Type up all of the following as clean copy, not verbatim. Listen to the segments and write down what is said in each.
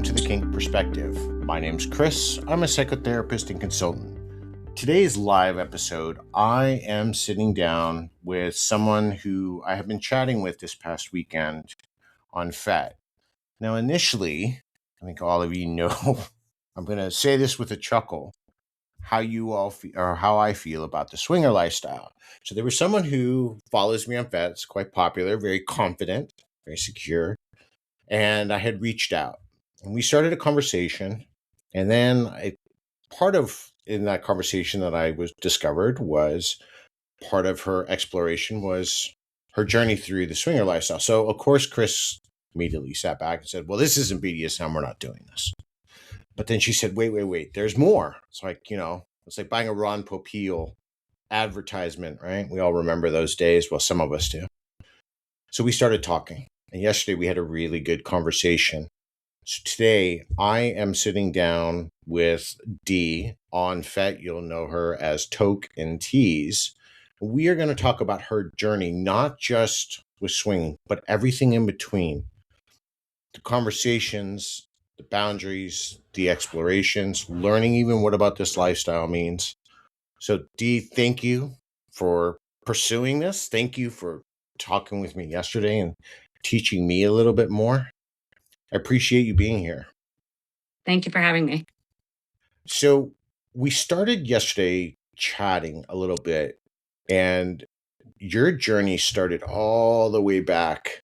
welcome to The Kink Perspective. My name's Chris. I'm a psychotherapist and consultant. Today's live episode, I am sitting down with someone who I have been chatting with this past weekend on Fet. Now, initially, I think all of you know, I'm going to say this with a chuckle, how you all feel, or how I feel about the swinger lifestyle. So there was someone who follows me on Fet. It's quite popular, very confident, very secure. And I had reached out and we started a conversation. And then part of in that conversation that I was discovered was part of her exploration was her journey through the swinger lifestyle. So of course, Chris immediately sat back and said, well, this isn't BDSM. We're not doing this. But then she said, wait, there's more. It's like, it's like buying a Ron Popeil advertisement, right? We all remember those days. Well, some of us do. So we started talking. And yesterday we had a really good conversation. So today I am sitting down with Dee on Fet. You'll know her as Toke-n-Tease. We are going to talk about her journey, not just with swinging, but everything in between. The conversations, the boundaries, the explorations, learning even what about this lifestyle means. So Dee, thank you for pursuing this. Thank you for talking with me yesterday and teaching me a little bit more. I appreciate you being here. Thank you for having me. So we started yesterday chatting a little bit, and your journey started all the way back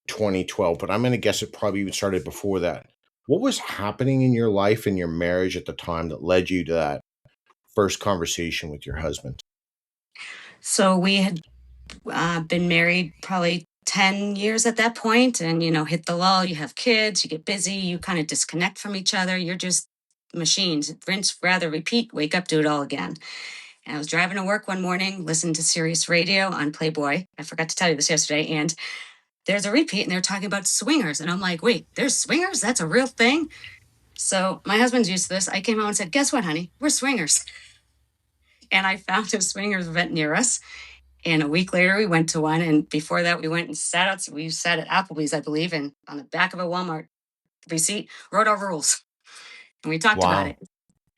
2012, but I'm going to guess it probably even started before that. What was happening in your life and your marriage at the time that led you to that first conversation with your husband? So we had been married probably 10 years at that point, and, hit the lull. You have kids, you get busy, you kind of disconnect from each other. You're just machines. Rinse, rather repeat, wake up, do it all again. And I was driving to work one morning, listening to Sirius Radio on Playboy. I forgot to tell you this yesterday. And there's a repeat, and they're talking about swingers. And I'm like, wait, there's swingers? That's a real thing? So my husband's used to this. I came home and said, guess what, honey? We're swingers. And I found a swingers event near us. And a week later, we went to one. And before that, we went and sat out. We sat at Applebee's, I believe, and on the back of a Walmart receipt, wrote our rules. And we talked about it.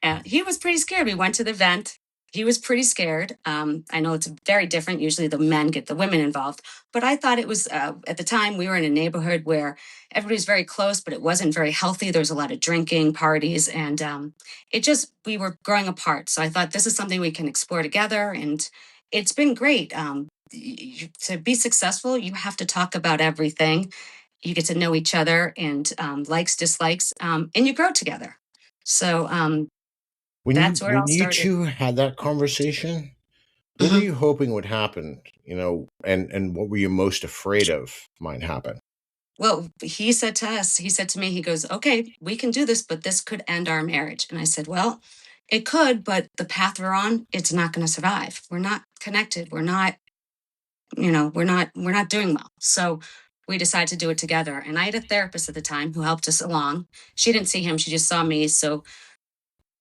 And he was pretty scared. We went to the event. He was pretty scared. I know it's very different. Usually the men get the women involved. But I thought it was, at the time, we were in a neighborhood where everybody's very close, but it wasn't very healthy. There was a lot of drinking, parties, and we were growing apart. So I thought this is something we can explore together. And it's been great. To be successful, you have to talk about everything. You get to know each other and likes, dislikes, and you grow together. So that's where it all started. When you two had that conversation, what were you hoping would happen, and what were you most afraid of might happen? Well, he said to me, he goes, okay, we can do this, but this could end our marriage. And I said, well, it could, but the path we're on, it's not going to survive. We're not connected. We're not doing well. So we decided to do it together. And I had a therapist at the time who helped us along. She didn't see him. She just saw me. So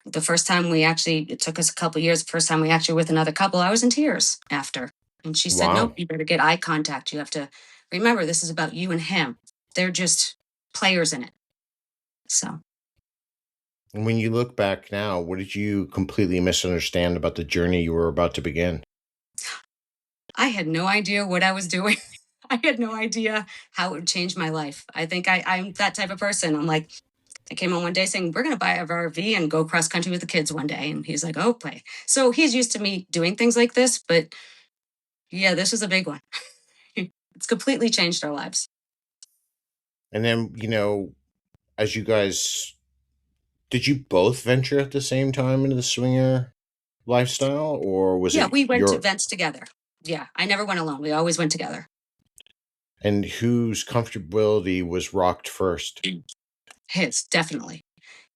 the first time it took us a couple of years. The first time we actually were with another couple, I was in tears after. And she said, nope, you better get eye contact. You have to remember, this is about you and him. They're just players in it. So. And when you look back now, what did you completely misunderstand about the journey you were about to begin? I had no idea what I was doing. I had no idea how it would change my life. I think I'm that type of person. I'm like, I came home one day saying, we're going to buy a RV and go cross country with the kids one day. And he's like, okay. So he's used to me doing things like this. But yeah, this is a big one. It's completely changed our lives. And then, as you guys, did you both venture at the same time into the swinger lifestyle, or was it? Yeah, we went to events together. Yeah, I never went alone. We always went together. And whose comfortability was rocked first? His, definitely.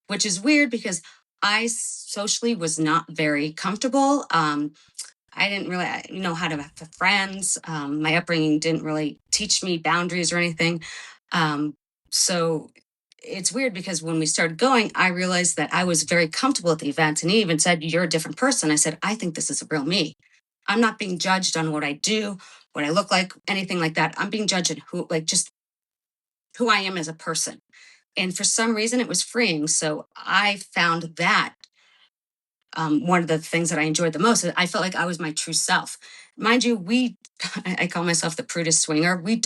Which is weird because I socially was not very comfortable. I didn't really know how to have friends. My upbringing didn't really teach me boundaries or anything. So it's weird because when we started going, I realized that I was very comfortable at the events. And he even said, you're a different person. I said, I think this is a real me. I'm not being judged on what I do, what I look like, anything like that. I'm being judged on just who I am as a person. And for some reason, it was freeing. So I found that one of the things that I enjoyed the most. I felt like I was my true self. Mind you, I call myself the prudist swinger. We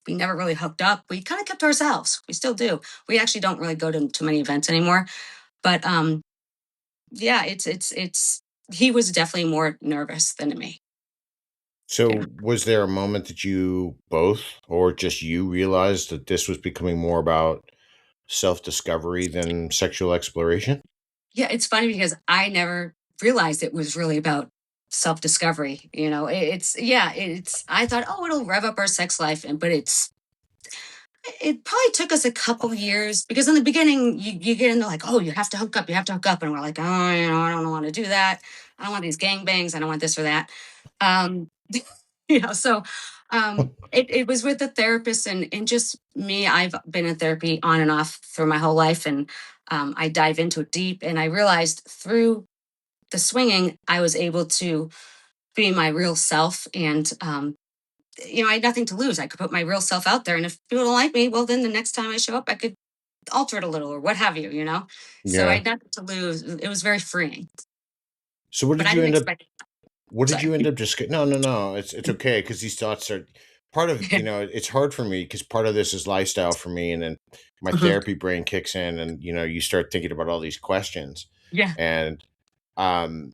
never really hooked up. We kind of kept to ourselves. We still do. We actually don't really go to too many events anymore. But yeah, he was definitely more nervous than me. Yeah. So, was there a moment that you both, or just you, realized that this was becoming more about self discovery than sexual exploration? Yeah, it's funny because I never realized it was really about self-discovery. I thought, oh, it'll rev up our sex life, but it probably took us a couple years because in the beginning you get into like, oh, you have to hook up, and we're like, oh, I don't want to do that. I don't want these gangbangs. I don't want this or that. Um, so it was with the therapist and just me. I've been in therapy on and off through my whole life, and I dive into it deep, and I realized through the swinging, I was able to be my real self, and I had nothing to lose. I could put my real self out there, and if people don't like me, well, then the next time I show up, I could alter it a little or what have you. So I Yeah. had nothing to lose. It was very freeing, So, what but did I you didn't end up? expect. What did Sorry. you end up just? No, no, no. It's okay because these thoughts are part of. It's hard for me because part of this is lifestyle for me, and then my Mhm. therapy brain kicks in, and you start thinking about all these questions, Yeah. and um,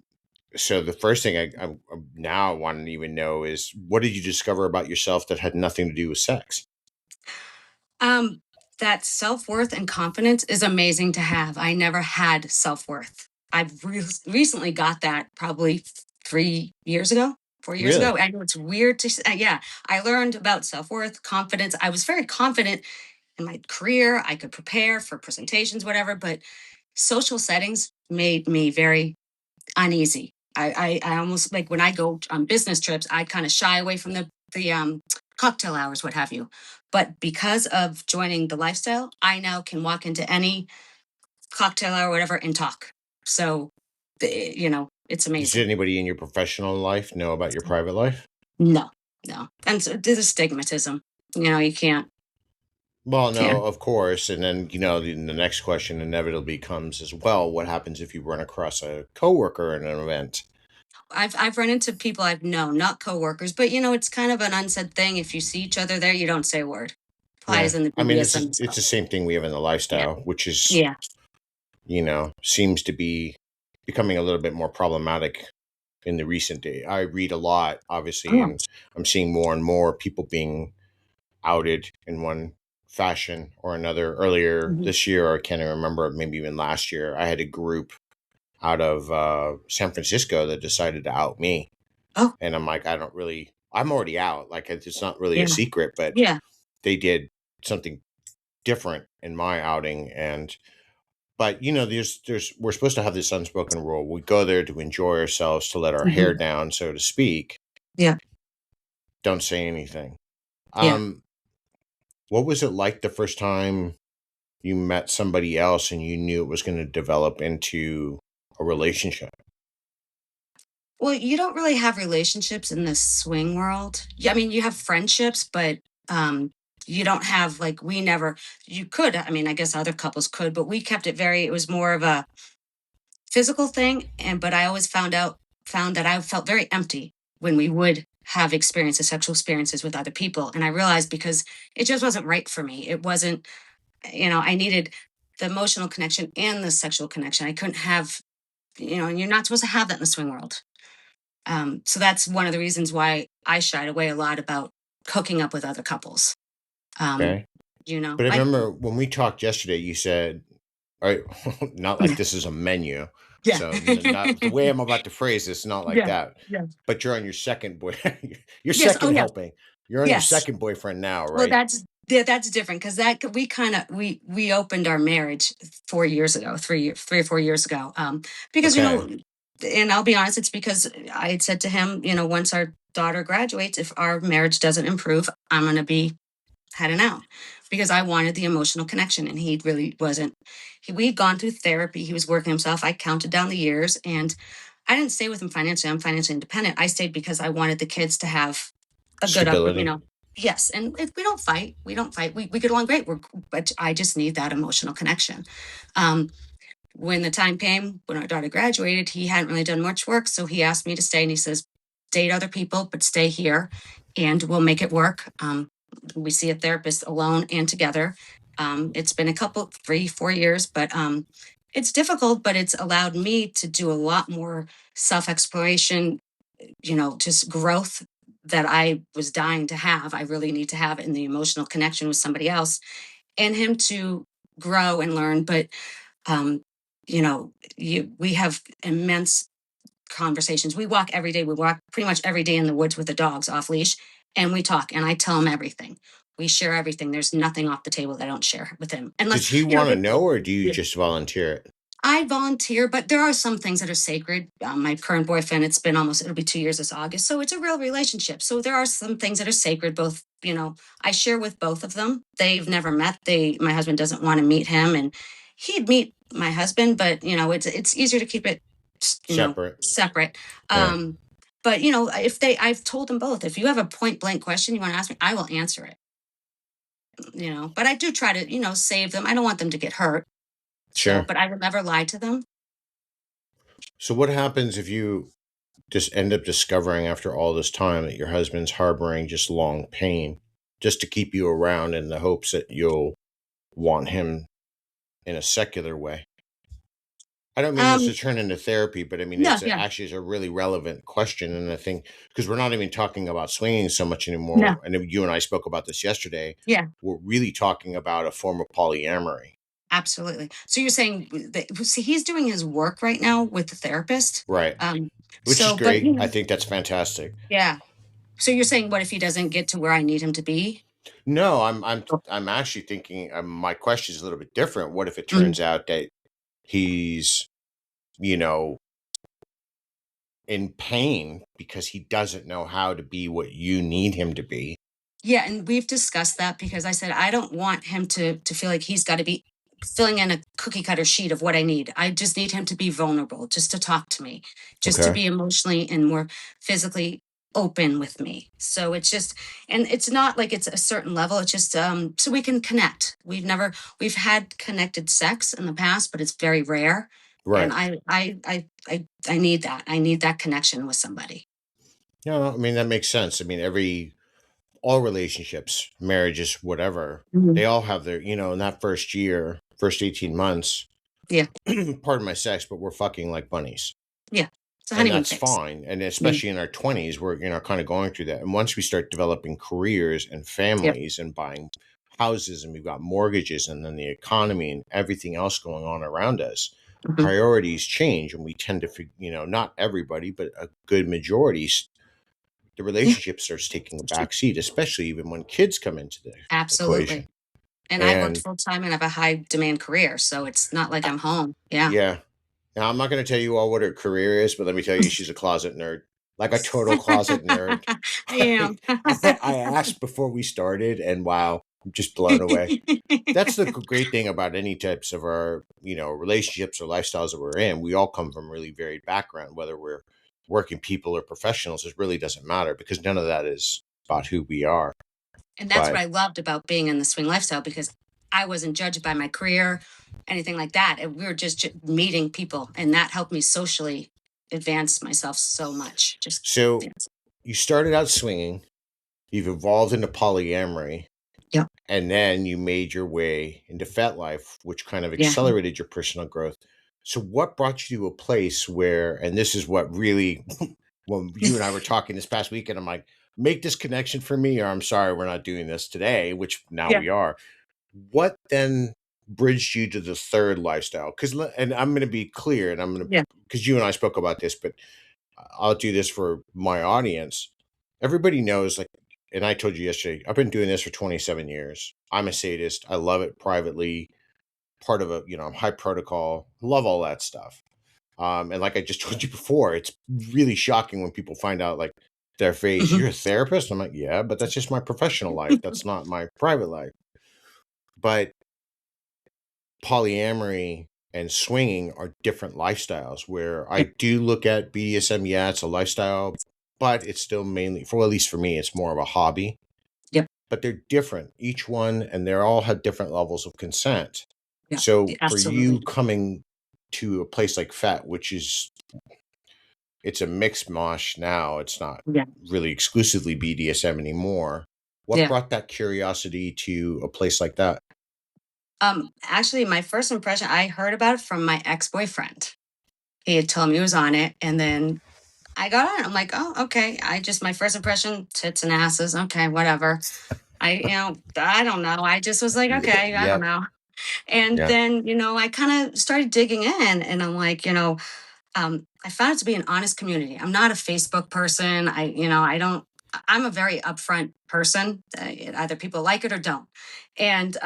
so the first thing I now want to even know is what did you discover about yourself that had nothing to do with sex? Um, that self-worth and confidence is amazing to have. I never had self-worth. I've recently got that probably 3 years ago, 4 years Really? ago. I know it's weird to say. Yeah, I learned about self-worth, confidence. I was very confident in my career. I could prepare for presentations, whatever, but social settings made me very uneasy. I almost like when I go on business trips, I kind of shy away from the cocktail hours, what have you. But because of joining the lifestyle, I now can walk into any cocktail hour, or whatever, and talk. So, it's Did amazing. anybody in your professional life know about your private life? No, no, and so there's a stigmatism. You Well, can't. no, of course. And then, the next question inevitably comes as well. What happens if you run across a coworker in an event? I've run into people I've known, not coworkers, but it's kind of an unsaid thing. If you see each other there, you don't say a word. Yeah. Applies in the I mean, it's BDSM as it's well. the same thing we have in the Yeah, lifestyle, which is, yeah. seems to be becoming a little bit more problematic in the recent day. I read a lot, obviously, Oh. and I'm seeing more and more people being outed in one fashion or another. Earlier Mhm. this year, or I can't even remember, maybe even last year, I had a group out of San Francisco that decided to out me. Oh, And I'm like, I'm already out. Like, it's not really a yeah, secret, but yeah. they did something different in my outing. But we're supposed to have this unspoken rule. We go there to enjoy ourselves, to let our hair Mhm. down, so to speak. Yeah, Don't say anything. yeah. Um, what was it like the first time you met somebody else and you knew it was going to develop into a relationship? Well, you don't really have relationships in the swing world. Yeah, I mean, you have friendships, but you don't have like we never. You could. I mean, I guess other couples could, but we kept it very. It was more of a physical thing, and but I always found that I felt very empty when we would have sexual experiences with other people, and I realized because it just wasn't right for me. It wasn't. I needed the emotional connection and the sexual connection. I couldn't have. And you're not supposed to have that in the swing world. So that's one of the reasons why I shied away a lot about hooking up with other couples. Um, Okay. But I like, remember when we talked yesterday, you said, all right, not like yeah, this is a menu. yeah, So not the way I'm about to phrase this, not like yeah, that. yeah. But you're on your second boy, your Yes. Oh, second yeah. helping. You're on your Yes. second boyfriend now, Well, right? that's different because that we kind of we opened our marriage 4 years ago, 3 or 4 years ago. Because Okay. and I'll be honest, it's because I had said to him, once our daughter graduates, if our marriage doesn't improve, I'm going to be heading out because I wanted the emotional connection, and he really wasn't. We'd gone through therapy. He was working himself. I counted down the years, and I didn't stay with him financially. I'm financially independent. I stayed because I wanted the kids to have a good up, Stability. Yes, and if we don't fight. We don't fight. We get along great. But I just need that emotional connection. Um, when the time came when our daughter graduated, he hadn't really done much work, so he asked me to stay, and he says, "Date other people, but stay here, and we'll make it work." We see a therapist alone and together. It's been a couple, 3, 4 years, but it's difficult. But it's allowed me to do a lot more self exploration. Just growth that I was dying to have. I really need to have in the emotional connection with somebody else, and him to grow and learn. But um, we have immense conversations. We walk every day. We walk pretty much every day in the woods with the dogs off leash, and we talk. And I tell him everything. We share everything. There's nothing off the table that I don't share with him, unless Does he you know. want to know, or do you just volunteer it? I volunteer, but there are some things that are sacred. My current boyfriend, it'll be 2 years this August. So it's a real relationship. So there are some things that are sacred, both, I share with both of them. They've never met. My husband doesn't want to meet him, and he'd meet my husband, but it's easier to keep it, Separate. separate. Yeah. But I've told them both, if you have a point blank question you want to ask me, I will answer it. But I do try to, save them. I don't want them to get hurt. So, Sure. but I will never lie to them. So what happens if you just end up discovering after all this time that your husband's harboring just long pain just to keep you around in the hopes that you'll want him in a secular way? I don't mean this to Um, turn into therapy, but I mean, no, yeah, actually is a really relevant question. And I think because we're not even talking about swinging so much no, anymore. And you and I spoke about this yesterday. yeah, We're really talking about a form of polyamory. absolutely. So you're saying that, see, he's doing his work right now with the therapist. Right. Um, Which is but great. I think that's fantastic. yeah. So you're saying, what if he doesn't get to where I need him to be? No, I'm actually thinking my question is a little bit different. What if it Mm. turns out that he's, you know, in pain because he doesn't know how to be what you need him to be? Yeah, and we've discussed that because I said I don't want him to feel like he's got to be filling in a cookie cutter sheet of what I need. I just need him to be vulnerable, just to talk to me, just to Okay. be emotionally and more physically open with me. So it's just, and it's not like it's a certain level. It's just so we can connect. We've had connected sex in the past, but it's very rare. And Right. I need that. I need that connection with somebody. Yeah, I mean that makes sense. I mean all relationships, marriages, whatever, Mhm. they all have their, in that first year, first 18 months, Yeah, pardon my sex, but we're fucking like bunnies. yeah. It's a And honeymoon that's phase. fine. And Mm. especially in our 20s, we're, kind of going through that. And once we start developing careers and Yep. families and buying houses and we've got mortgages and then the economy and everything else going on around us, Mhm. priorities change. And we tend to, not everybody, but a good majority, the Yeah, relationship starts taking a back seat, especially even when kids come into the absolutely. equation. And I worked And full time and have a high demand career, so it's not like uh, I'm home. Yeah. yeah, now I'm not going to tell you all what her career is, but let me tell you, she's a closet nerd, like a total closet nerd. I am. I asked before we started, and wow, I'm just blown away. That's the great thing about any types of our, relationships or lifestyles that we're in. We all come from really varied background, whether we're working people or professionals. It really doesn't matter because none of that is about who we are. And that's what But I loved about being in the swing lifestyle, because I wasn't judged by my career, anything like that. And we were just meeting people, and that helped me socially advance myself so much. Just, so yes. you started out swinging, you've evolved into polyamory, Yep. and then you made your way into Fetlife, which kind of Yeah. accelerated your personal growth. So, what brought you to a place where, and this is what really, when you and I were talking this past weekend, I'm like, make this connection for me, or I'm sorry, we're not doing this today, which now Yeah. we are. What then bridged you to the third lifestyle? Because, and I'm going to be clear, and I'm going to, Yeah. because you and I spoke about this, but I'll do this for my audience. Everybody knows, like, and I told you yesterday, I've been doing this for 27 years. I'm a sadist. I love it privately. Part of I'm high protocol. Love all that stuff. And like I just told you before, it's really shocking when people find out, like, their face, Mhm. you're a therapist? I'm like, yeah, but that's just my professional life. That's not my private life. But polyamory and swinging are different lifestyles where I Yep. do look at BDSM. Yeah, it's a lifestyle, but it's still mainly, for at least for me, it's more of a hobby. Yep. but they're different, each one, and they're all have different levels of consent. Yeah, So for you absolutely. coming to a place like Fet, which is it's a mixed mosh now, it's not Yeah, really exclusively BDSM anymore. What yeah. brought that curiosity to a place like that? Actually, my first impression, I heard about it from my ex-boyfriend. He had told me he was on it, and then I got on it. I'm like, oh, okay. My first impression, tits and asses. Okay, whatever. I don't know. I just was like, okay, I don't Yep. know. And Yeah. then, I kind of started digging in, and I'm like, I found it to be an honest community. I'm not a Facebook person. I don't. I'm a very upfront person. Either people like it or don't. And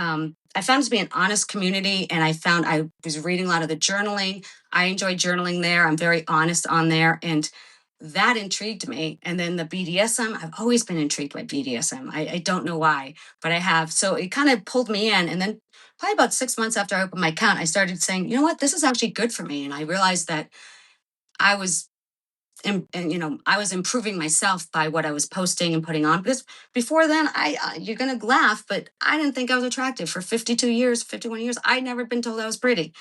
I found it to be an honest community. And I was reading a lot of the journaling. I enjoy journaling there. I'm very honest on there, and that intrigued me. And then the BDSM. I've always been intrigued by BDSM. I don't know why, but I have. So it kind of pulled me in. And then probably about 6 months after I opened my account, I started saying, you know what, this is actually good for me. And I realized that I was I was improving myself by what I was posting and putting on. Because before then, you're gonna laugh, but I didn't think I was attractive for 52 years, 51 years. I'd never been told I was pretty.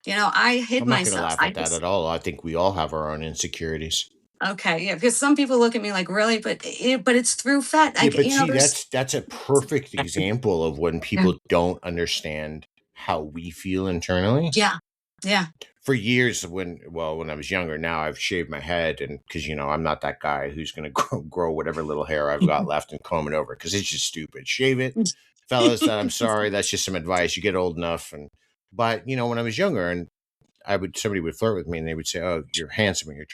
I hid I'm not going to myself. laugh at that at all. I think we all have our own insecurities. Okay, yeah, because some people look at me like, really, but it's through fat. Yeah, but see, There's that's a perfect example of when yeah, people don't understand how we feel internally. yeah, yeah, For years, when I was younger, now I've shaved my head, and because I'm not that guy who's going to grow whatever little hair I've got left and comb it over because it's just stupid. Shave it, fellas. That I'm sorry. That's just some advice. You get old enough, but when I was younger, and somebody would flirt with me, and they would say, "Oh, you're handsome," and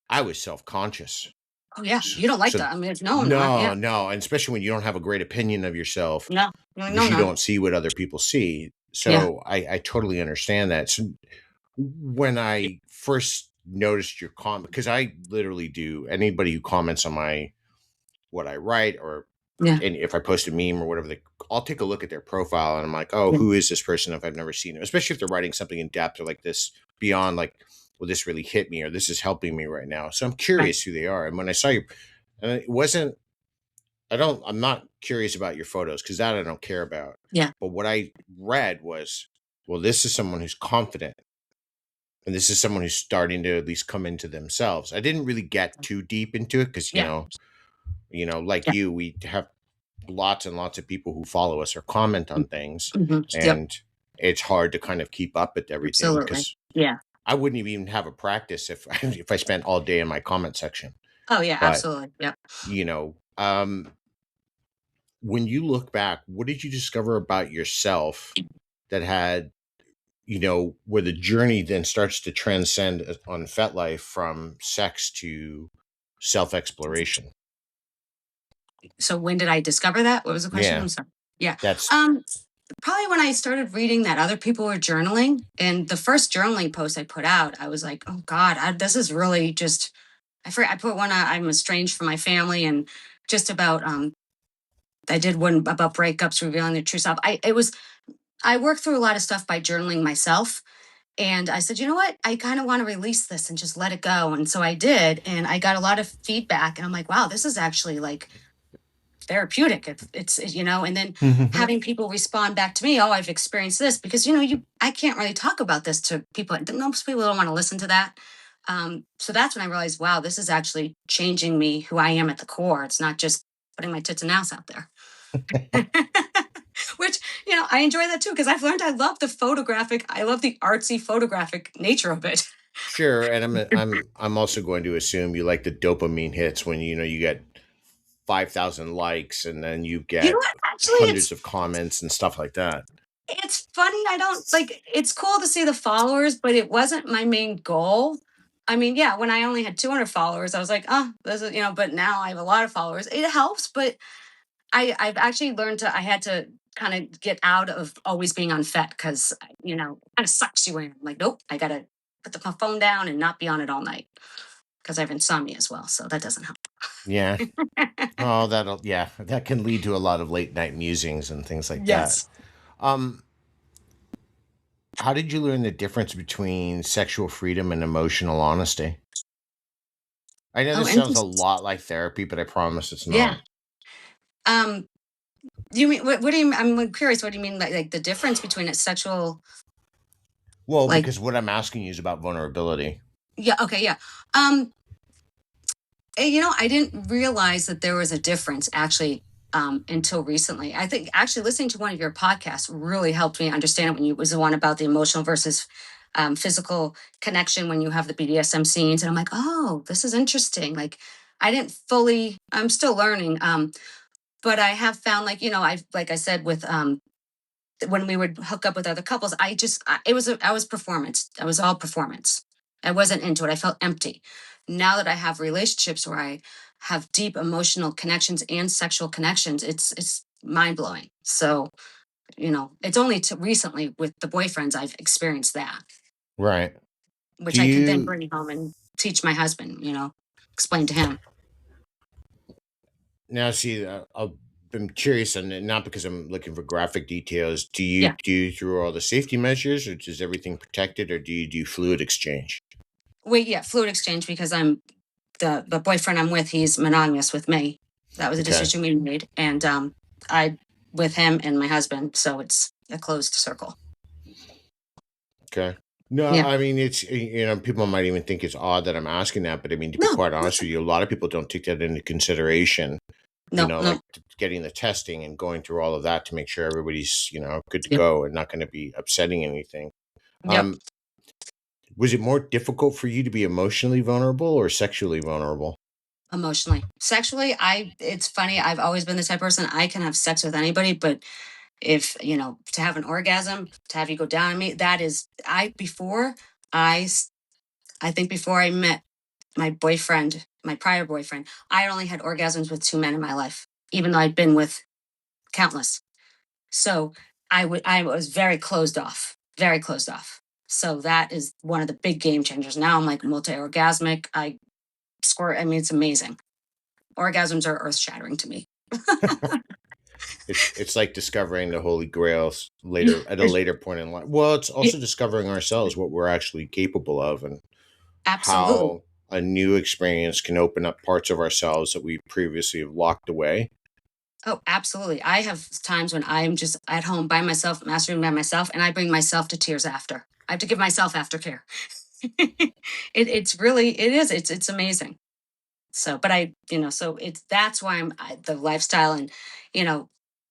I was self conscious. oh yeah, So, you don't like so that. I mean, it's known, no, yeah, no, and especially when you don't have a great opinion of yourself no, you're like, because no, you no, don't see what other people see. yeah, So I totally understand that. So when I first noticed your comment, because I literally do anybody who comments on my what I write or yeah, and if I post a meme or whatever, I'll take a look at their profile and I'm like, oh, yeah, who is this person if I've never seen them? Especially if they're writing something in depth or like this beyond like, well, this really hit me or this is helping me right now. So I'm right, curious who they are. And when I saw you, and it wasn't I'm not curious about your photos because that I don't care about. yeah, But what I read was, well, this is someone who's confident and this is someone who's starting to at least come into themselves. I didn't really get too deep into it because, yeah, like yeah, you, we have lots and lots of people who follow us or comment on things. hmm, yep, And it's hard to kind of keep up with everything absolutely, because yeah. I wouldn't even have a practice if if I spent all day in my comment section. Oh yeah, But, absolutely, yep. you know, um, when you look back, what did you discover about yourself that had, where the journey then starts to transcend on Fetlife from sex to self exploration? So when did I discover that? What was the question? Yeah, I'm sorry. Yeah. that's Um, Probably when I started reading that other people were journaling, and the first journaling post I put out, I was like, oh God, this is really just. I put one. I'm estranged from my family, and just about. I did one about breakups, revealing the true self. I worked through a lot of stuff by journaling myself, and I said, you know what? I kind of want to release this and just let it go, and so I did, and I got a lot of feedback, and I'm like, wow, this is actually like therapeutic. And then having people respond back to me, oh, I've experienced this because I can't really talk about this to people. Most people don't want to listen to that. So that's when I realized, wow, this is actually changing me, who I am at the core. It's not just putting my tits and ass out there. Which I enjoy that too because I've learned I love the artsy photographic nature of it. sure. And I'm also going to assume you like the dopamine hits when you get 5,000 likes and then you You know get what? Actually, hundreds of comments and stuff like that. it's funny. I don't like it's cool to see the followers, but it wasn't my main goal. I mean, yeah, when I only had 200 followers, I was like, oh, this is, but now I have a lot of followers. It helps, but I've actually learned I had to kind of get out of always being on FET because, it kind of sucks you in. I'm like, nope, I got to put the phone down and not be on it all night because I have insomnia as well. So that doesn't help. Yeah. Oh, yeah, that can lead to a lot of late night musings and things like that. Yes. Um, how did you learn the difference between sexual freedom and emotional honesty? I know Oh, this sounds a interesting. lot like therapy, but I promise it's Yeah. not. You mean what do you? I'm curious. What do you mean, like the difference between a sexual, Well, like, because what I'm asking you is about vulnerability. yeah, okay, yeah. Um, I didn't realize that there was a difference actually until recently. I think actually listening to one of your podcasts really helped me understand it when you was the one about the emotional versus physical connection when you have the BDSM scenes, and I'm like, oh, this is interesting. Like, I didn't fully. I'm still learning, but I have found, I like I said with when we would hook up with other couples, I was performance. I was all performance. I wasn't into it. I felt empty. Now that I have relationships where I have deep emotional connections and sexual connections, it's mind blowing. So, it's only recently with the boyfriends I've experienced that, Right. which Do I could then you bring home and teach my husband, explain to him. now see? I'm curious, and not because I'm looking for graphic details. Do you Yeah. do through all the safety measures, or is everything protected, or do you do fluid exchange? Wait, yeah, fluid exchange because I'm the boyfriend I'm with, he's monogamous with me. That was a Okay. decision we made, and I with him and my husband, so it's a closed circle. Okay. No, Yeah. I mean it's people might even think it's odd that I'm asking that, but I mean to be No, quite honest with you, a lot of people don't take that into consideration. no, no. Like getting the testing and going through all of that to make sure everybody's good to Yep. go and not going to be upsetting anything. Yep. Um, was it more difficult for you to be emotionally vulnerable or sexually vulnerable? Emotionally, sexually, it's funny. I've always been the type of person I can have sex with anybody, but if to have an orgasm, to have you go down on me, that is I I think before I met my boyfriend, my prior boyfriend, I only had orgasms with two men in my life, even though I'd been with countless. So I was very closed off, very closed off. So that is one of the big game changers. Now I'm like multi-orgasmic. I squirt. I mean, it's amazing. Orgasms are earth shattering to me. It's like discovering the Holy Grail later at a later point in life. Well, it's Yeah, also discovering ourselves, what we're actually capable of, and absolutely. how a new experience can open up parts of ourselves that we previously have locked away. Oh, absolutely. I have times when I'm just at home by myself, mastering by myself, and I bring myself to tears after. I have to give myself aftercare. It's really, it is. It's amazing. So, but so that's why the lifestyle and, you know,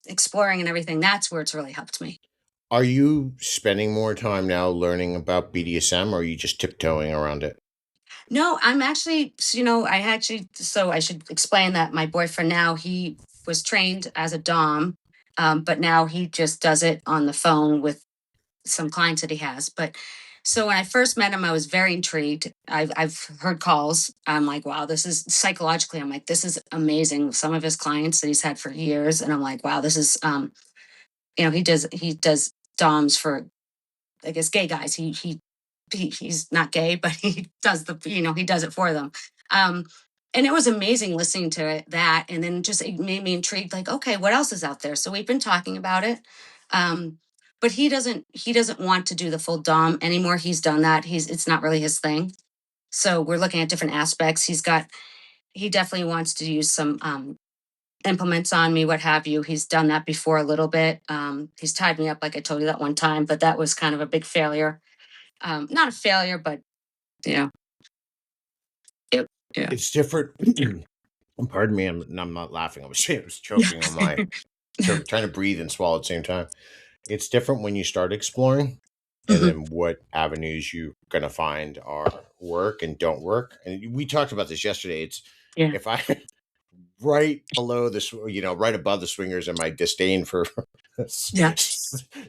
exploring and everything. That's where it's really helped me. Are you spending more time now learning about BDSM, or are you just tiptoeing around it? No, I'm actually, so I should explain that my boyfriend now, he was trained as a Dom, but now he just does it on the phone with some clients that he has. But so when I first met him, I was very intrigued. I've heard calls. I'm like, wow, this is psychologically, I'm like, this is amazing. Some of his clients that he's had for years. And I'm like, wow, this is, he does DOMs for, I guess, gay guys. He's not gay, but he does he does it for them. Um, and it was amazing listening to that, and then just it made me intrigued. Like, okay, what else is out there? So we've been talking about it, but he doesn't want to do the full dom anymore. He's done that. It's not really his thing. So we're looking at different aspects. He definitely wants to use some implements on me, what have you. He's done that before a little bit. He's tied me up, like I told you that one time, but that was kind of a big failure. Not a failure, but you know, it, yeah. It's different. Pardon me, I'm not laughing. I was choking on my trying to breathe and swallow at the same time. It's different when you start exploring, and Mhm. then what avenues you're gonna find are work and don't work. And we talked about this yesterday. It's Yeah. if I right below this, right above the swingers, and my disdain for Yeah.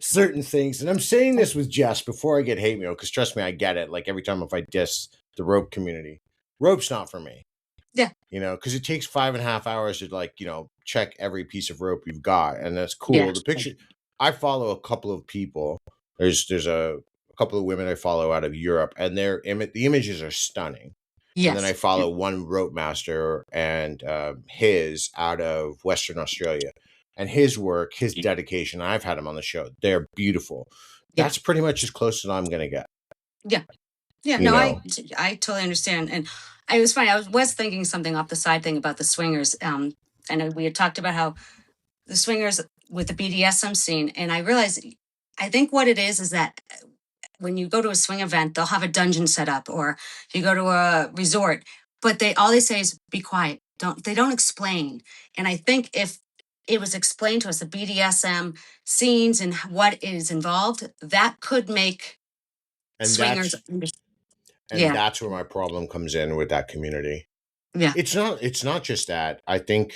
certain things. And I'm saying this with Jess before I get hate mail, because trust me, I get it. Like every time if I diss the rope community, rope's not for me. Yeah. Because it takes 5.5 hours to check every piece of rope you've got, and that's Yeah. cool. The picture, I follow a couple of people. There's a couple of women I follow out of Europe, and the images are stunning. And then I Yes. Yeah. follow one rope master and his out of Western Australia, and his work, his dedication. I've had him on the show. They're beautiful. Yeah. That's pretty much as close as I'm gonna get. Yeah. Yeah. You No, I know, I totally understand. And I was funny. I was thinking something off the side thing about the swingers. And we had talked about how the swingers with the BDSM scene, and I realized, I think what it is that when you go to a swing event, they'll have a dungeon set up, or you go to a resort, but they say is be quiet. They don't explain. And I think if it was explained to us the BDSM scenes and what is involved, that could make And swingers. Yeah, that's where my problem comes in with that community. yeah, It's not just that. I think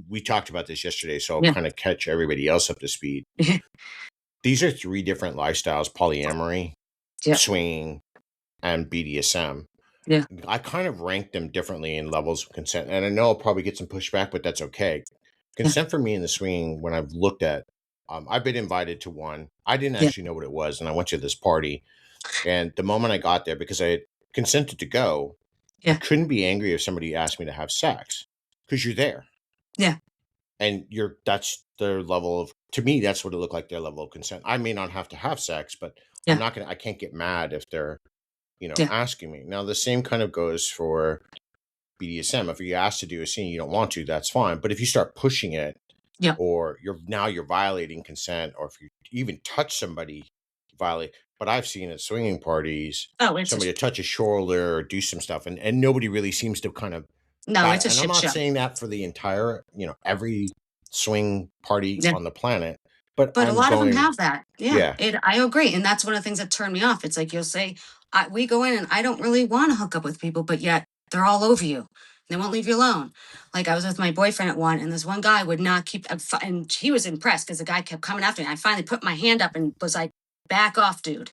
we talked about this yesterday, so I'll yeah, kind of catch everybody else up to speed. These are three different lifestyles: polyamory, yeah, swinging, and BDSM. yeah, I kind of rank them differently in levels of consent, and I know I'll probably get some pushback, but that's okay. yeah, Consent for me in the swinging, when I've looked at, I've been invited to one. I didn't yeah, actually know what it was, and I went to this party. And the moment I got there, because I had consented to go, I yeah, couldn't be angry if somebody asked me to have sex because you're there yeah, and that's their level of, to me, that's what it looked like, their level of consent. I may not have to have sex, but yeah, I can't get mad if they're, yeah, asking me. Now, the same kind of goes for BDSM. If you're asked to do a scene, you don't want to, that's fine. But if you start pushing it, yeah. or you're violating consent, or if you even touch somebody, violate. But I've seen at swinging parties Oh, it's a somebody to touch a shoulder or do some stuff, and nobody really seems to kind of no, bat. it's a And I'm shit not show. saying that for the entire, every swing party Yeah. on the planet, but But a I'm lot of them going, have that. Yeah, yeah. I agree, and that's one of the things that turned me off. It's like you'll say, we go in and I don't really want to hook up with people, but yet they're all over you. They won't leave you alone. Like I was with my boyfriend at one, and this one guy would not keep, and he was impressed because the guy kept coming after me. I finally put my hand up and was like, "Back off, dude!"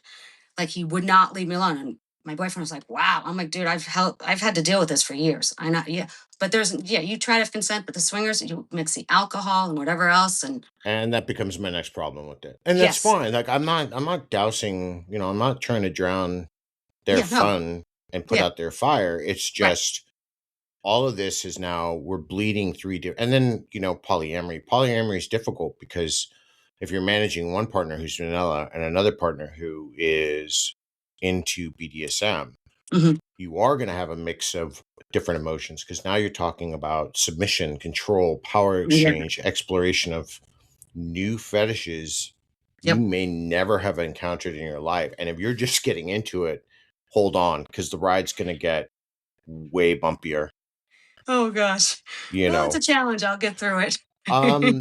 Like he would not leave me alone. And my boyfriend was like, "Wow." I'm like, "Dude, I've had to deal with this for years. I know, yeah." But you try to have consent, but the swingers, you mix the alcohol and whatever else, and And that becomes my next problem with it, and that's yes, fine. Like, I'm not dousing, I'm not trying to drown their yeah, no, fun and put yeah, out their fire. It's right. just all of this is now we're bleeding three different, and then polyamory is difficult because if you're managing one partner who's vanilla and another partner who is into BDSM, Hmm. you are going to have a mix of different emotions, because now you're talking about submission, control, power Yeah. exchange, exploration of new fetishes you Yep. may never have encountered in your life. And if you're just getting into it, hold on, because the ride's going to get way bumpier, Oh gosh. you Well, it's a know. challenge. I'll get through it. Um,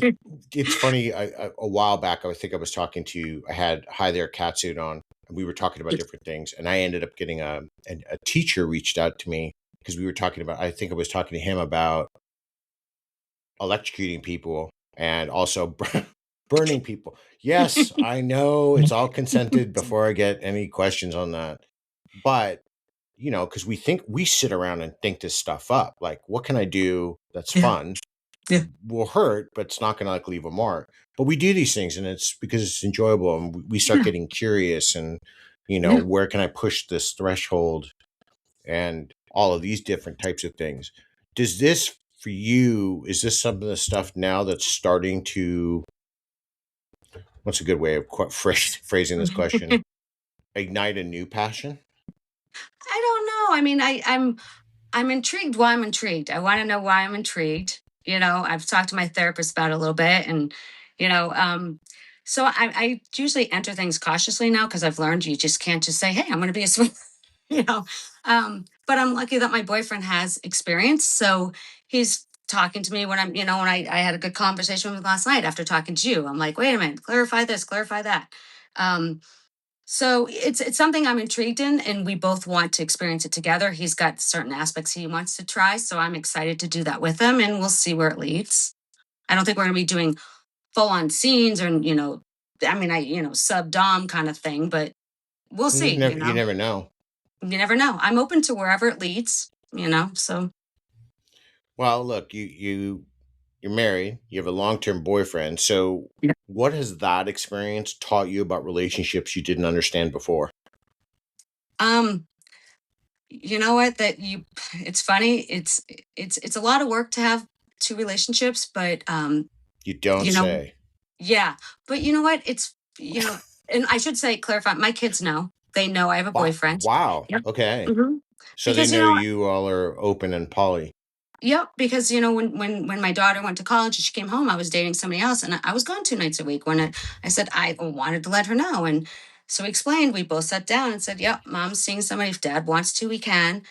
it's funny. A while back, I think I was talking to. I had Hi There Catsuit on, and we were talking about different things. And I ended up getting a teacher reached out to me because we were talking about. I think I was talking to him about electrocuting people and also burning people. Yes, I know it's all consented before I get any questions on that, but because we sit around and think this stuff up. Like, what can I do that's Yeah. fun? Yeah. Will hurt, but it's not going to like leave a mark. But we do these things, and it's because it's enjoyable, and we start Yeah. getting curious, and Yeah. where can I push this threshold, and all of these different types of things. Does this for you? Is this some of the stuff now that's starting to? What's a good way of phrasing this question? Ignite a new passion? I don't know. I mean, I'm intrigued why I'm intrigued. I want to know why I'm intrigued. I've talked to my therapist about it a little bit, and you know, um, so I usually enter things cautiously now because I've learned you just can't just say, "Hey, I'm going to be a swimmer." you know. But I'm lucky that my boyfriend has experience, so he's talking to me when I had a good conversation with him last night after talking to you. I'm like, wait a minute, clarify this, clarify that. Um, so it's something I'm intrigued in, and we both want to experience it together. He's got certain aspects he wants to try, so I'm excited to do that with him, and we'll see where it leads. I don't think we're going to be doing full on scenes or I mean, sub dom kind of thing, but we'll You see. never, you never know. You never know. I'm open to wherever it leads. So Well, look, you're married, you have a long-term boyfriend. So yeah. what has that experience taught you about relationships you didn't understand before? Um, you know what? It's funny. It's a lot of work to have two relationships, but You don't you know, say. yeah. But you know what? And I should say, clarify. My kids know. They know I have a Wow. boyfriend. Wow. Yep. Okay. Hmm. So they Because know you all are open and poly. Yep, because when my daughter went to college and she came home, I was dating somebody else, and I was gone 2 nights a week. When I said I wanted to let her know, and so we explained. We both sat down and said, "Yep, mom's seeing somebody. If dad wants to, we can."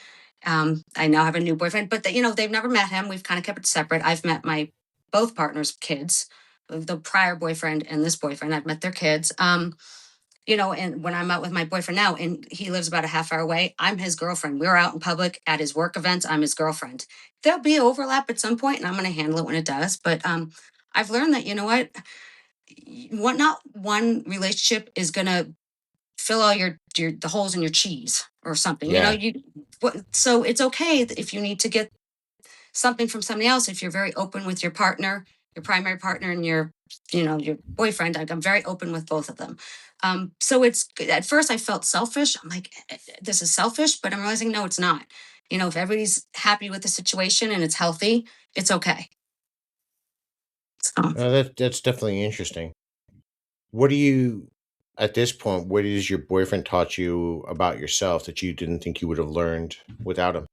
I now have a new boyfriend, but they've never met him. We've kind of kept it separate. I've met my both partners' kids, the prior boyfriend and this boyfriend. I've met their kids. And when I'm out with my boyfriend now, and he lives about a half hour away, I'm his girlfriend. We're out in public at his work events. I'm his girlfriend. There'll be overlap at some point, and I'm going to handle it when it does. But I've learned that not one relationship is going to fill all your the holes in your cheese or something. Yeah. So it's okay if you need to get something from somebody else. If you're very open with your partner, your primary partner, and your boyfriend, I'm very open with both of them. So it's at first I felt selfish. I'm like, this is selfish, but I'm realizing no, it's not. If everybody's happy with the situation and it's healthy, it's okay. So, That's definitely interesting. What do you, at this point, what is your boyfriend taught you about yourself that you didn't think you would have learned without him?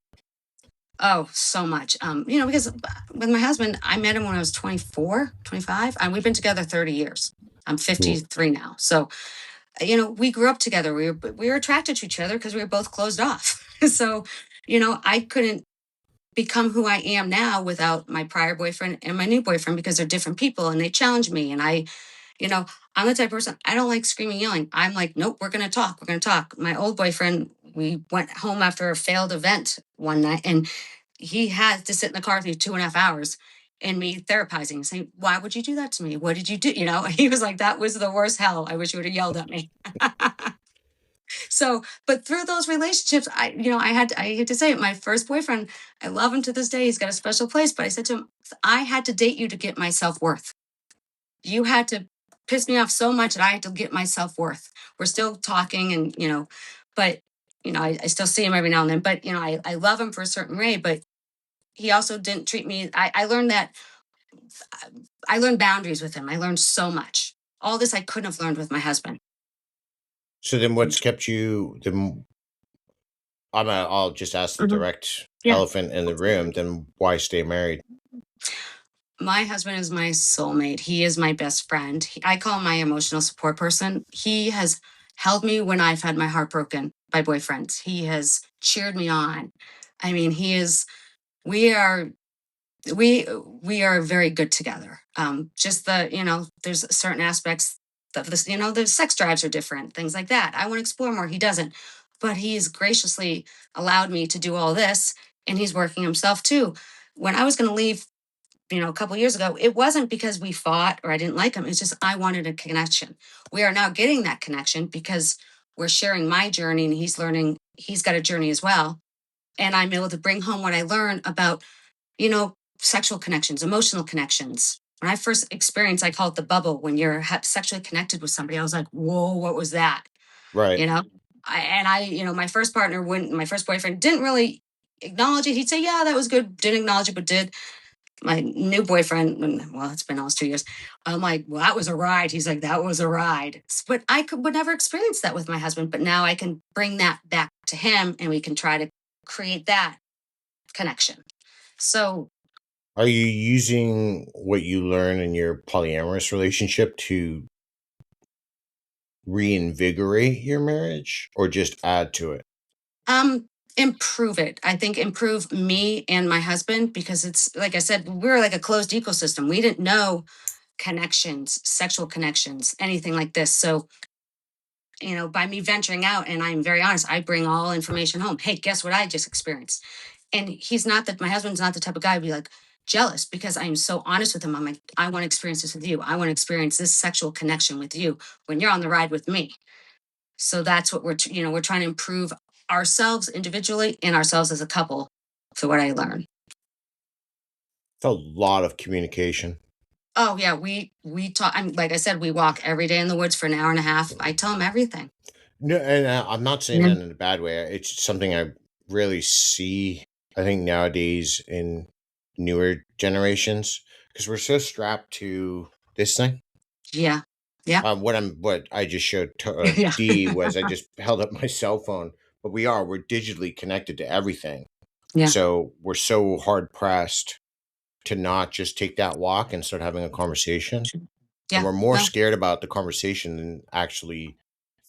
oh, so much. Because with my husband, I met him when I was 24, 25, and we've been together 30 years. I'm Cool. 53 now. So, we grew up together. We were attracted to each other because we were both closed off. So, I couldn't become who I am now without my prior boyfriend and my new boyfriend because they're different people and they challenge me. And you know, I'm the type of person, I don't like screaming, yelling. I'm like, nope, we're going to talk. We're going to talk. My old boyfriend, we went home after a failed event one night, and he had to sit in the car with me 2.5 hours and me therapizing, saying, why would you do that to me? What did you do? He was like, that was the worst hell. I wish you would have yelled at me. So, but through those relationships, I had to say it. My first boyfriend, I love him to this day. He's got a special place. But I said to him, I had to date you to get my self worth. You had to piss me off so much that I had to get my self worth. We're still talking, but I still see him every now and then. But I love him for a certain way. But he also didn't treat me. I learned that I learned boundaries with him. I learned so much. All this I couldn't have learned with my husband. So then what's kept you, I'll just ask the Mhm. direct Yeah. elephant in the room, then why stay married? My husband is my soulmate. He is my best friend. I call him my emotional support person. He has held me when I've had my heart broken by boyfriends. He has cheered me on. I mean, we are, we are very good together. Just there's certain aspects of this, the sex drives are different, things like that. I want to explore more. He doesn't, but he's graciously allowed me to do all this, and he's working himself too. When I was going to leave a couple years ago, it wasn't because we fought or I didn't like him. It's just I wanted a connection. We are now getting that connection because we're sharing my journey and he's learning, he's got a journey as well. And I'm able to bring home what I learned about, sexual connections, emotional connections. When I first experienced, I call it the bubble. When you're sexually connected with somebody, I was like, whoa, what was that? Right. You know? My first partner, when my first boyfriend didn't really acknowledge it, he'd say, yeah, that was good. Didn't acknowledge it, but did. My new boyfriend, well, it's been almost 2 years. I'm like, well, that was a ride. He's like, that was a ride. But would never experience that with my husband. But now I can bring that back to him and we can try to create that connection. So, Are you using what you learn in your polyamorous relationship to reinvigorate your marriage or just add to it? um, improve it. I think improve me and my husband because it's like I said, we're like a closed ecosystem. We didn't know connections, sexual connections, anything like this. So by me venturing out, and I'm very honest, I bring all information home. Hey, guess what I just experienced? And he's not that, my husband's not the type of guy to be like jealous because I'm so honest with him. I'm like, I want to experience this with you. I want to experience this sexual connection with you when you're on the ride with me. So that's what we're trying to improve ourselves individually and ourselves as a couple. For what I learned. It's a lot of communication. Oh yeah, we talk. I'm like I said, we walk every day in the woods for an hour and a half. I tell him everything. No, and I'm not saying Yeah. that in a bad way. It's something I really see, I think, nowadays in newer generations because we're so strapped to this thing. Yeah. Yeah. What I just showed Yeah. D was I just held up my cell phone, but we're digitally connected to everything. Yeah. So we're so hard pressed to not just take that walk and start having a conversation. And Yeah. we're more No. scared about the conversation than actually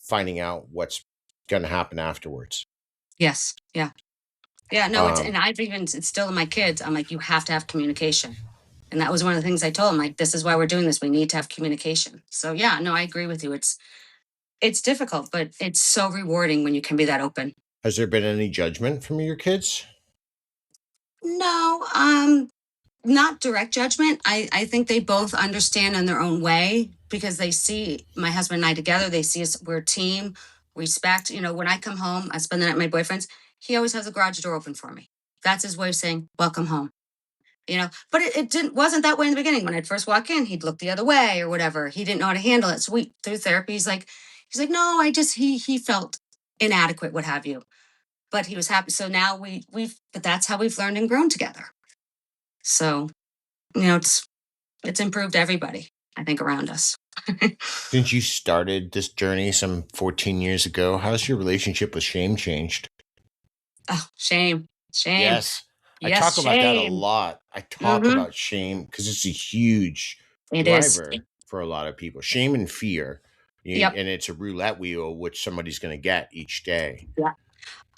finding out what's going to happen afterwards. Yes. Yeah. Yeah. No, it's, and Um, I've even, it's still in my kids. I'm like, you have to have communication. And that was one of the things I told them, like, this is why we're doing this. We need to have communication. So yeah, no, I agree with you. It's difficult, but it's so rewarding when you can be that open. has there been any judgment from your kids? No, not direct judgment. I think they both understand in their own way because they see my husband and I together. They see us, we're a team, respect. You know, when I come home, I spend the night at my boyfriend's. He always has the garage door open for me. That's his way of saying, welcome home. You know, but it didn't wasn't that way in the beginning. When I'd first walk in, he'd look the other way or whatever. He didn't know how to handle it. So we through therapy, he's like, no, I just he felt inadequate, what have you. But he was happy. So now but that's how we've learned and grown together. So, you know, it's improved everybody, I think, around us. Since you started this journey some 14 years ago, how's your relationship with shame changed? Oh, shame. Shame. Yes, I Yes, talk about that a shame. lot. I talk Mm-hmm. about shame because it's a huge It is. driver for a lot of people. Shame and fear. Yep. And it's a roulette wheel, which somebody's going to get each day. Yeah.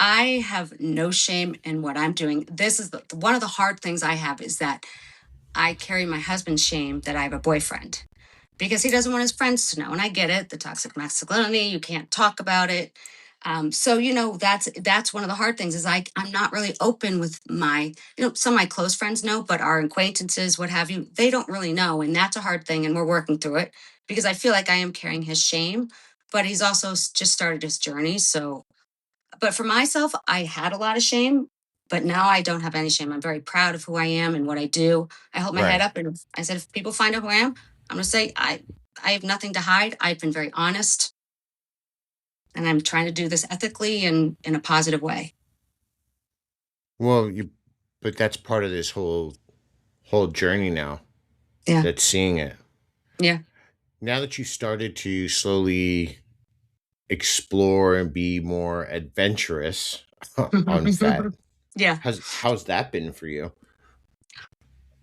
I have no shame in what I'm doing. This is one of the hard things I have is that I carry my husband's shame that I have a boyfriend because he doesn't want his friends to know. And I get it, the toxic masculinity, you can't talk about it. So you know that's one of the hard things is I'm not really open with my, you know, some of my close friends know, but our acquaintances, what have you, they don't really know, and that's a hard thing. And we're working through it because I feel like I am carrying his shame, but he's also just started his journey. So but for myself, I had a lot of shame, but now I don't have any shame. I'm very proud of who I am and what I do. I hold my head Right. up and I said, if people find out who I am, I'm going to say, I have nothing to hide. I've been very honest and I'm trying to do this ethically and in a positive way. Well, but that's part of this whole journey now. Yeah. That's seeing it. Yeah. Now that you started to slowly explore and be more adventurous on Fet, Yeah. how's that been for you?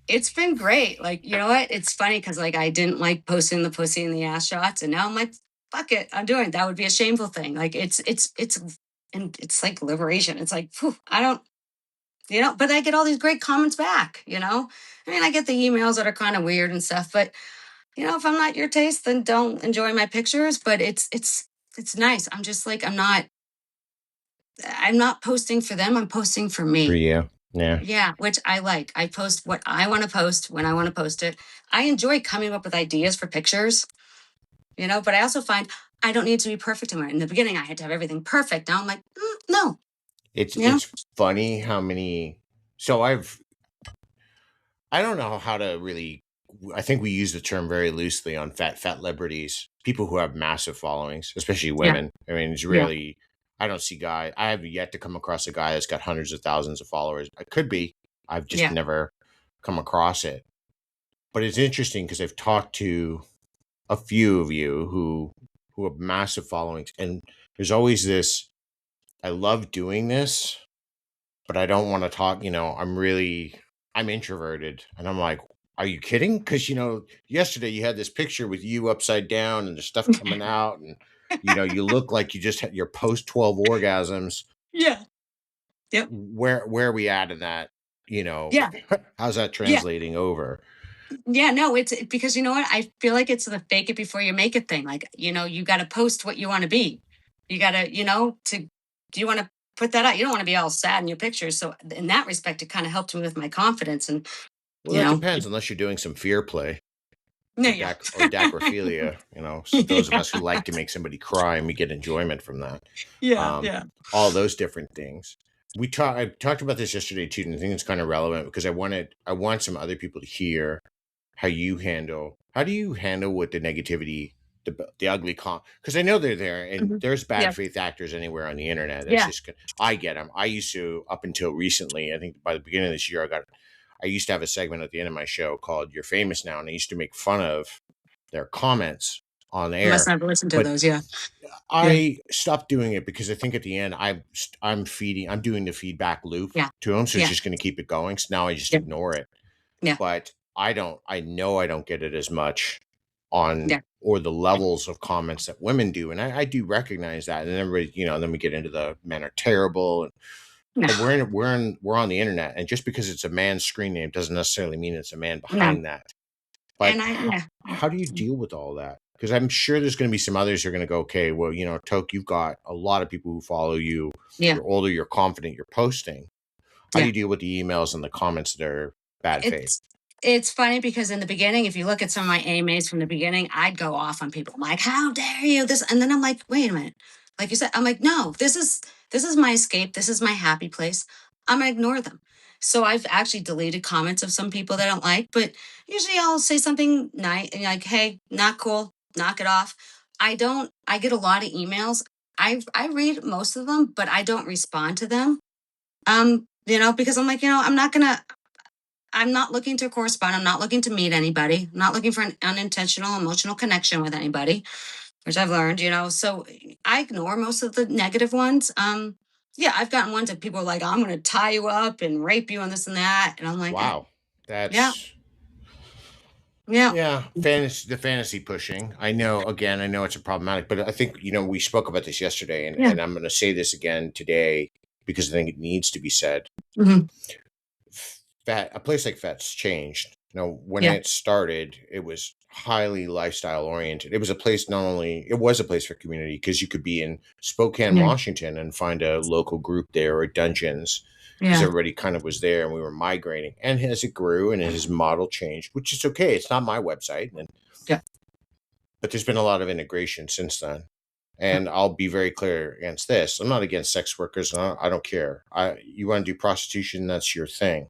It's been great. Like, you know what? It's funny because like I didn't like posting the pussy and the ass shots. And now I'm like, fuck it. I'm doing it. That would be a shameful thing. Like and it's like liberation. It's like, phew, I don't, you know, but I get all these great comments back, you know. I mean, I get the emails that are kind of weird and stuff, but you know, if I'm not your taste, then don't enjoy my pictures. But it's nice. I'm just like, I'm not posting for them. I'm posting for For me. you? Yeah. Yeah, which I like. I post what I want to post when I want to post it. I enjoy coming up with ideas for pictures, you know, but I also find I don't need to be perfect in the beginning. I had to have everything perfect. Now I'm like, no, you know, It's funny how many. So I don't know how to really. I think we use the term very loosely on fat liberties. People who have massive followings, especially yeah, women. I mean, it's yeah, really. I don't see guy. I have yet to come across a guy that's got hundreds of thousands of followers. I could be. I've just yeah. never come across it. But it's interesting because I've talked to a few of you who have massive followings, and there's always this. I love doing this, but I don't want to talk. I'm introverted, and I'm like, are you kidding? Because yesterday you had this picture with you upside down and the stuff coming out, and you look like you just had your post 12 orgasms. Yeah. Yep. Where are we at in that? Yeah. How's that Yeah. translating over? Yeah. No, because you know what? I feel like it's the fake it before you make it thing. Like, you know, you got to post what you want to be. You got to, do you want to put that out? You don't want to be all sad in your pictures. So, in that respect, it kind of helped me with my confidence and, Well, you that know, depends, unless you're doing some fear play no, or yeah. dacrophilia. Those of us who like to make somebody cry, and we get enjoyment from that. Yeah. um, Yeah. all those different things. I talked about this yesterday too, and I think it's kind of relevant because I want some other people to hear how do you handle with the negativity, the ugly because I know they're there, and Mhm. there's bad Yeah. faith actors anywhere on the internet. That's Yeah. just I get them. I used to, up until recently, I think by the beginning of this year, I used to have a segment at the end of my show called "You're Famous Now," and I used to make fun of their comments on You must air. never listen to But those. Yeah. Yeah. I stopped doing it because I think at the end I'm doing the feedback loop Yeah. to them, so it's Yeah. just going to keep it going. So now I just Yeah. ignore it. Yeah. But I know I don't get it as much on Yeah. or the levels of comments that women do, and I do recognize that. And everybody, then we get into the men are terrible, No. but we're on the internet, and just because it's a man's screen name doesn't necessarily mean it's a man No. behind that. But And how, yeah. how do you deal with all that? Because I'm sure there's going to be some others who are going to go, okay, well, Toke, you've got a lot of people who follow you. Yeah. You're older, you're confident, you're posting. How do Yeah. you deal with the emails and the comments that are bad faith? It's funny because in the beginning, if you look at some of my AMAs from the beginning, I'd go off on people. I'm like, "How dare you?" This, and then I'm like, "Wait a minute." Like you said, I'm like, "No, this is my escape. This is my happy place. I'm gonna ignore them." So I've actually deleted comments of some people that I don't like, but usually I'll say something nice and like, "Hey, not cool. Knock it off." I don't. I get a lot of emails. I read most of them, but I don't respond to them. Because I'm like, I'm not looking to correspond. I'm not looking to meet anybody. I'm not looking for an unintentional emotional connection with anybody, which I've learned. So I ignore most of the negative ones. Yeah, I've gotten ones that people are like, I'm going to tie you up and rape you and this and that. And I'm like, Wow, yeah, that's yeah, yeah, the fantasy pushing. I know it's a problematic, but I think we spoke about this yesterday, and yeah, I'm going to say this again today because I think it needs to be said. hmm, A place like Fet's changed. When yeah, it started, it was highly lifestyle oriented. It was a place it was a place for community because you could be in Spokane, yeah, Washington, and find a local group there or dungeons because yeah, everybody kind of was there and we were migrating. And as it grew and as model changed, which is okay, it's not my website, yeah, but there's been a lot of integration since then. And I'll be very clear against this. I'm not against sex workers. I don't care. You want to do prostitution, that's your thing.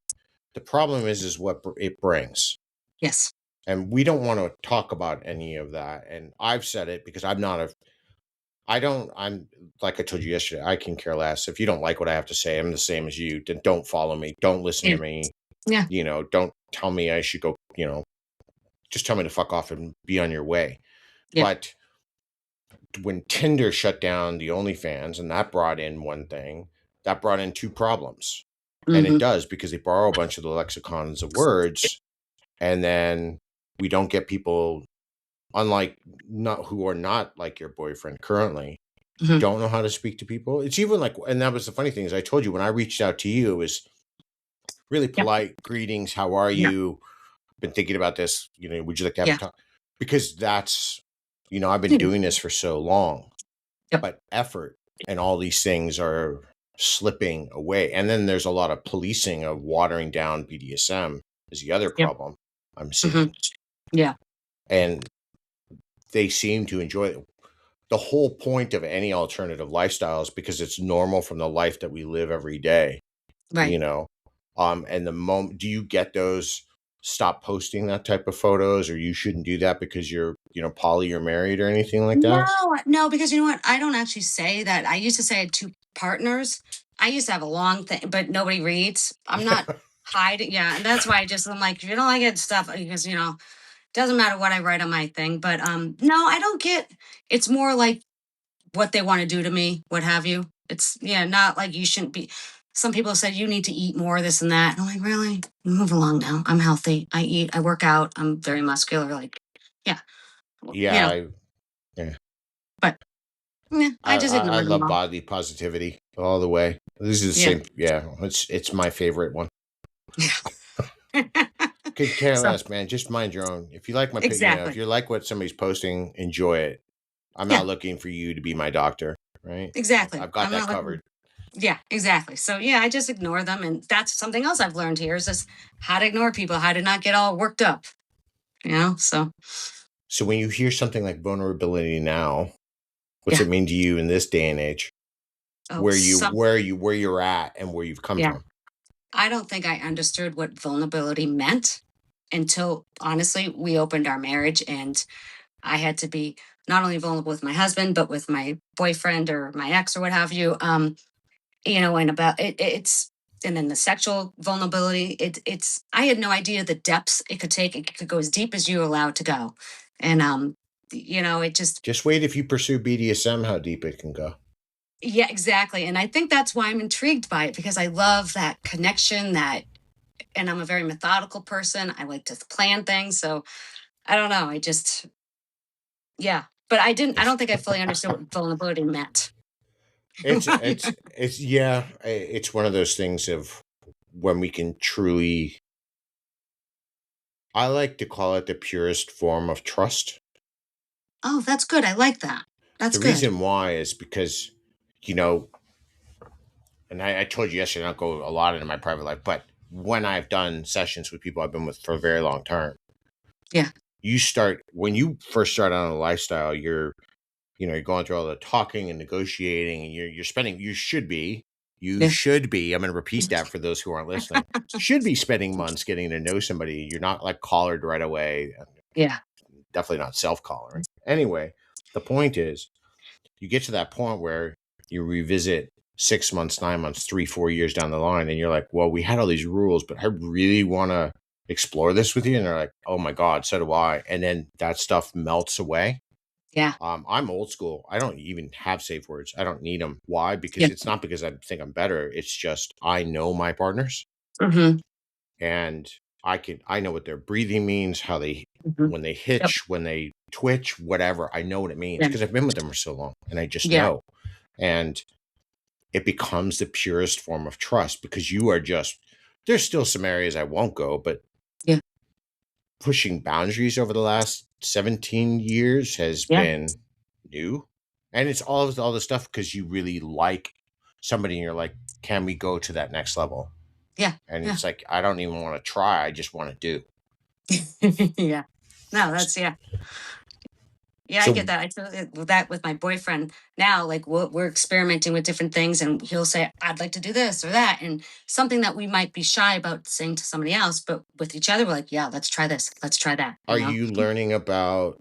The problem is what it brings. yes, And we don't want to talk about any of that. And I've said it because I'm like I told you yesterday, I can care less. If you don't like what I have to say, I'm the same as you. Then don't follow me. Don't listen yeah, to me. yeah, Don't tell me I should go, just tell me to fuck off and be on your way. yeah, But when Tinder shut down the OnlyFans and that brought in one thing, that brought in two problems. And it hmm, does because they borrow a bunch of the lexicons of words, and then we don't get people, unlike not who are not like your boyfriend currently, hmm, don't know how to speak to people. It's even like, and that was the funny thing is I told you when I reached out to you, it was really yeah, polite greetings. How are yeah, you? Been thinking about this. Would you like to have a yeah, talk? Because that's, I've been yeah, doing this for so long, yep, but effort and all these things are slipping away. And then there's a lot of policing of watering down BDSM is the other yep, problem I'm hmm, seeing. yeah, And they seem to enjoy it. The whole point of any alternative lifestyle is because it's normal from the life that we live every day, right. you know. And the moment do you get those stop posting that type of photos or you shouldn't do that because you're, poly or married or anything like that? No, no, because you know what? I don't actually say that. I used to say I had two partners. I used to have a long thing, but nobody reads. I'm not hiding. Yeah, and that's why I'm like, if you don't like it, stuff because doesn't matter what I write on my thing. But no, I don't get. It's more like what they want to do to me, what have you. It's not like you shouldn't be. Some people said you need to eat more, this and that. And I'm like, really? Move along now. I'm healthy. I eat. I work out. I'm very muscular. Like, yeah, you Yeah, know. yeah. But yeah, I just I ignore them love all. body positivity all the way. This is the Yeah. same. Yeah, it's my favorite one. Yeah. Could care So less, man. Just mind your own. If you like if exactly. you like what somebody's posting, enjoy it. I'm Yeah, not looking for you to be my doctor, right? exactly. I've got I'm that not covered. looking. Yeah, exactly. So yeah, I just ignore them, and that's something else I've learned here is just how to ignore people, how to not get all worked up. So So when you hear something like vulnerability now, what's yeah. it mean to you in this day and age? Oh, Where you're at and where you've come yeah. from? I don't think I understood what vulnerability meant until honestly we opened our marriage, and I had to be not only vulnerable with my husband but with my boyfriend or my ex or what have you. And about it's and then the sexual vulnerability. It's I had no idea the depths it could take. It could go as deep as you allow it to go, and it Just wait if you pursue BDSM, how deep it can go. yeah, exactly. And I think that's why I'm intrigued by it, because I love that connection, and I'm a very methodical person. I like to plan things. So I don't know. Yeah. But I don't think I fully understood what vulnerability meant. It's one of those things of when we can truly, I like to call it the purest form of trust. Oh, that's good. I like that. That's The good. reason why is because, you know, and I told you yesterday I don't go a lot into my private life, but when I've done sessions with people I've been with for a very long term, Yeah. when you first start out on a lifestyle, you're going through all the talking and negotiating, and you're spending, you Yeah. should be, I'm going to repeat that for those who aren't listening, should be spending months getting to know somebody. You're not like collared right away. Yeah. Definitely not self-collaring. Anyway, the point is, you get to that point where you revisit 6 months, 9 months, 3, 4 years down the line, and you're like, well, we had all these rules, but I really want to explore this with you. And they're like, oh my God, so do I. And then that stuff melts away. Yeah. I'm old school. I don't even have safe words. I don't need them. Why? Yeah. Because it's not because I think I'm better. It's just I know my partners, Mm-hmm. and I know what their breathing means, how they, Mm-hmm. when they Yep. hitch, when they twitch, whatever. I know what it means Yeah. because I've been with them for so long, and I just Yeah. know. And it becomes the purest form of trust because you are just, there's still some areas I won't go, but Yeah. pushing boundaries over the last 17 years has Yeah. been new. And it's all the stuff because you really like somebody and you're like, can we go to that next level? Yeah. And Yeah. it's like, I don't even want to try. I just want to do. Yeah. No, that's yeah. Yeah, I get So that. I feel that with my boyfriend now, like we're experimenting with different things, and he'll say, I'd like to do this or that. And something that we might be shy about saying to somebody else, but with each other, we're like, yeah, let's try this. Let's try that. are you learning about,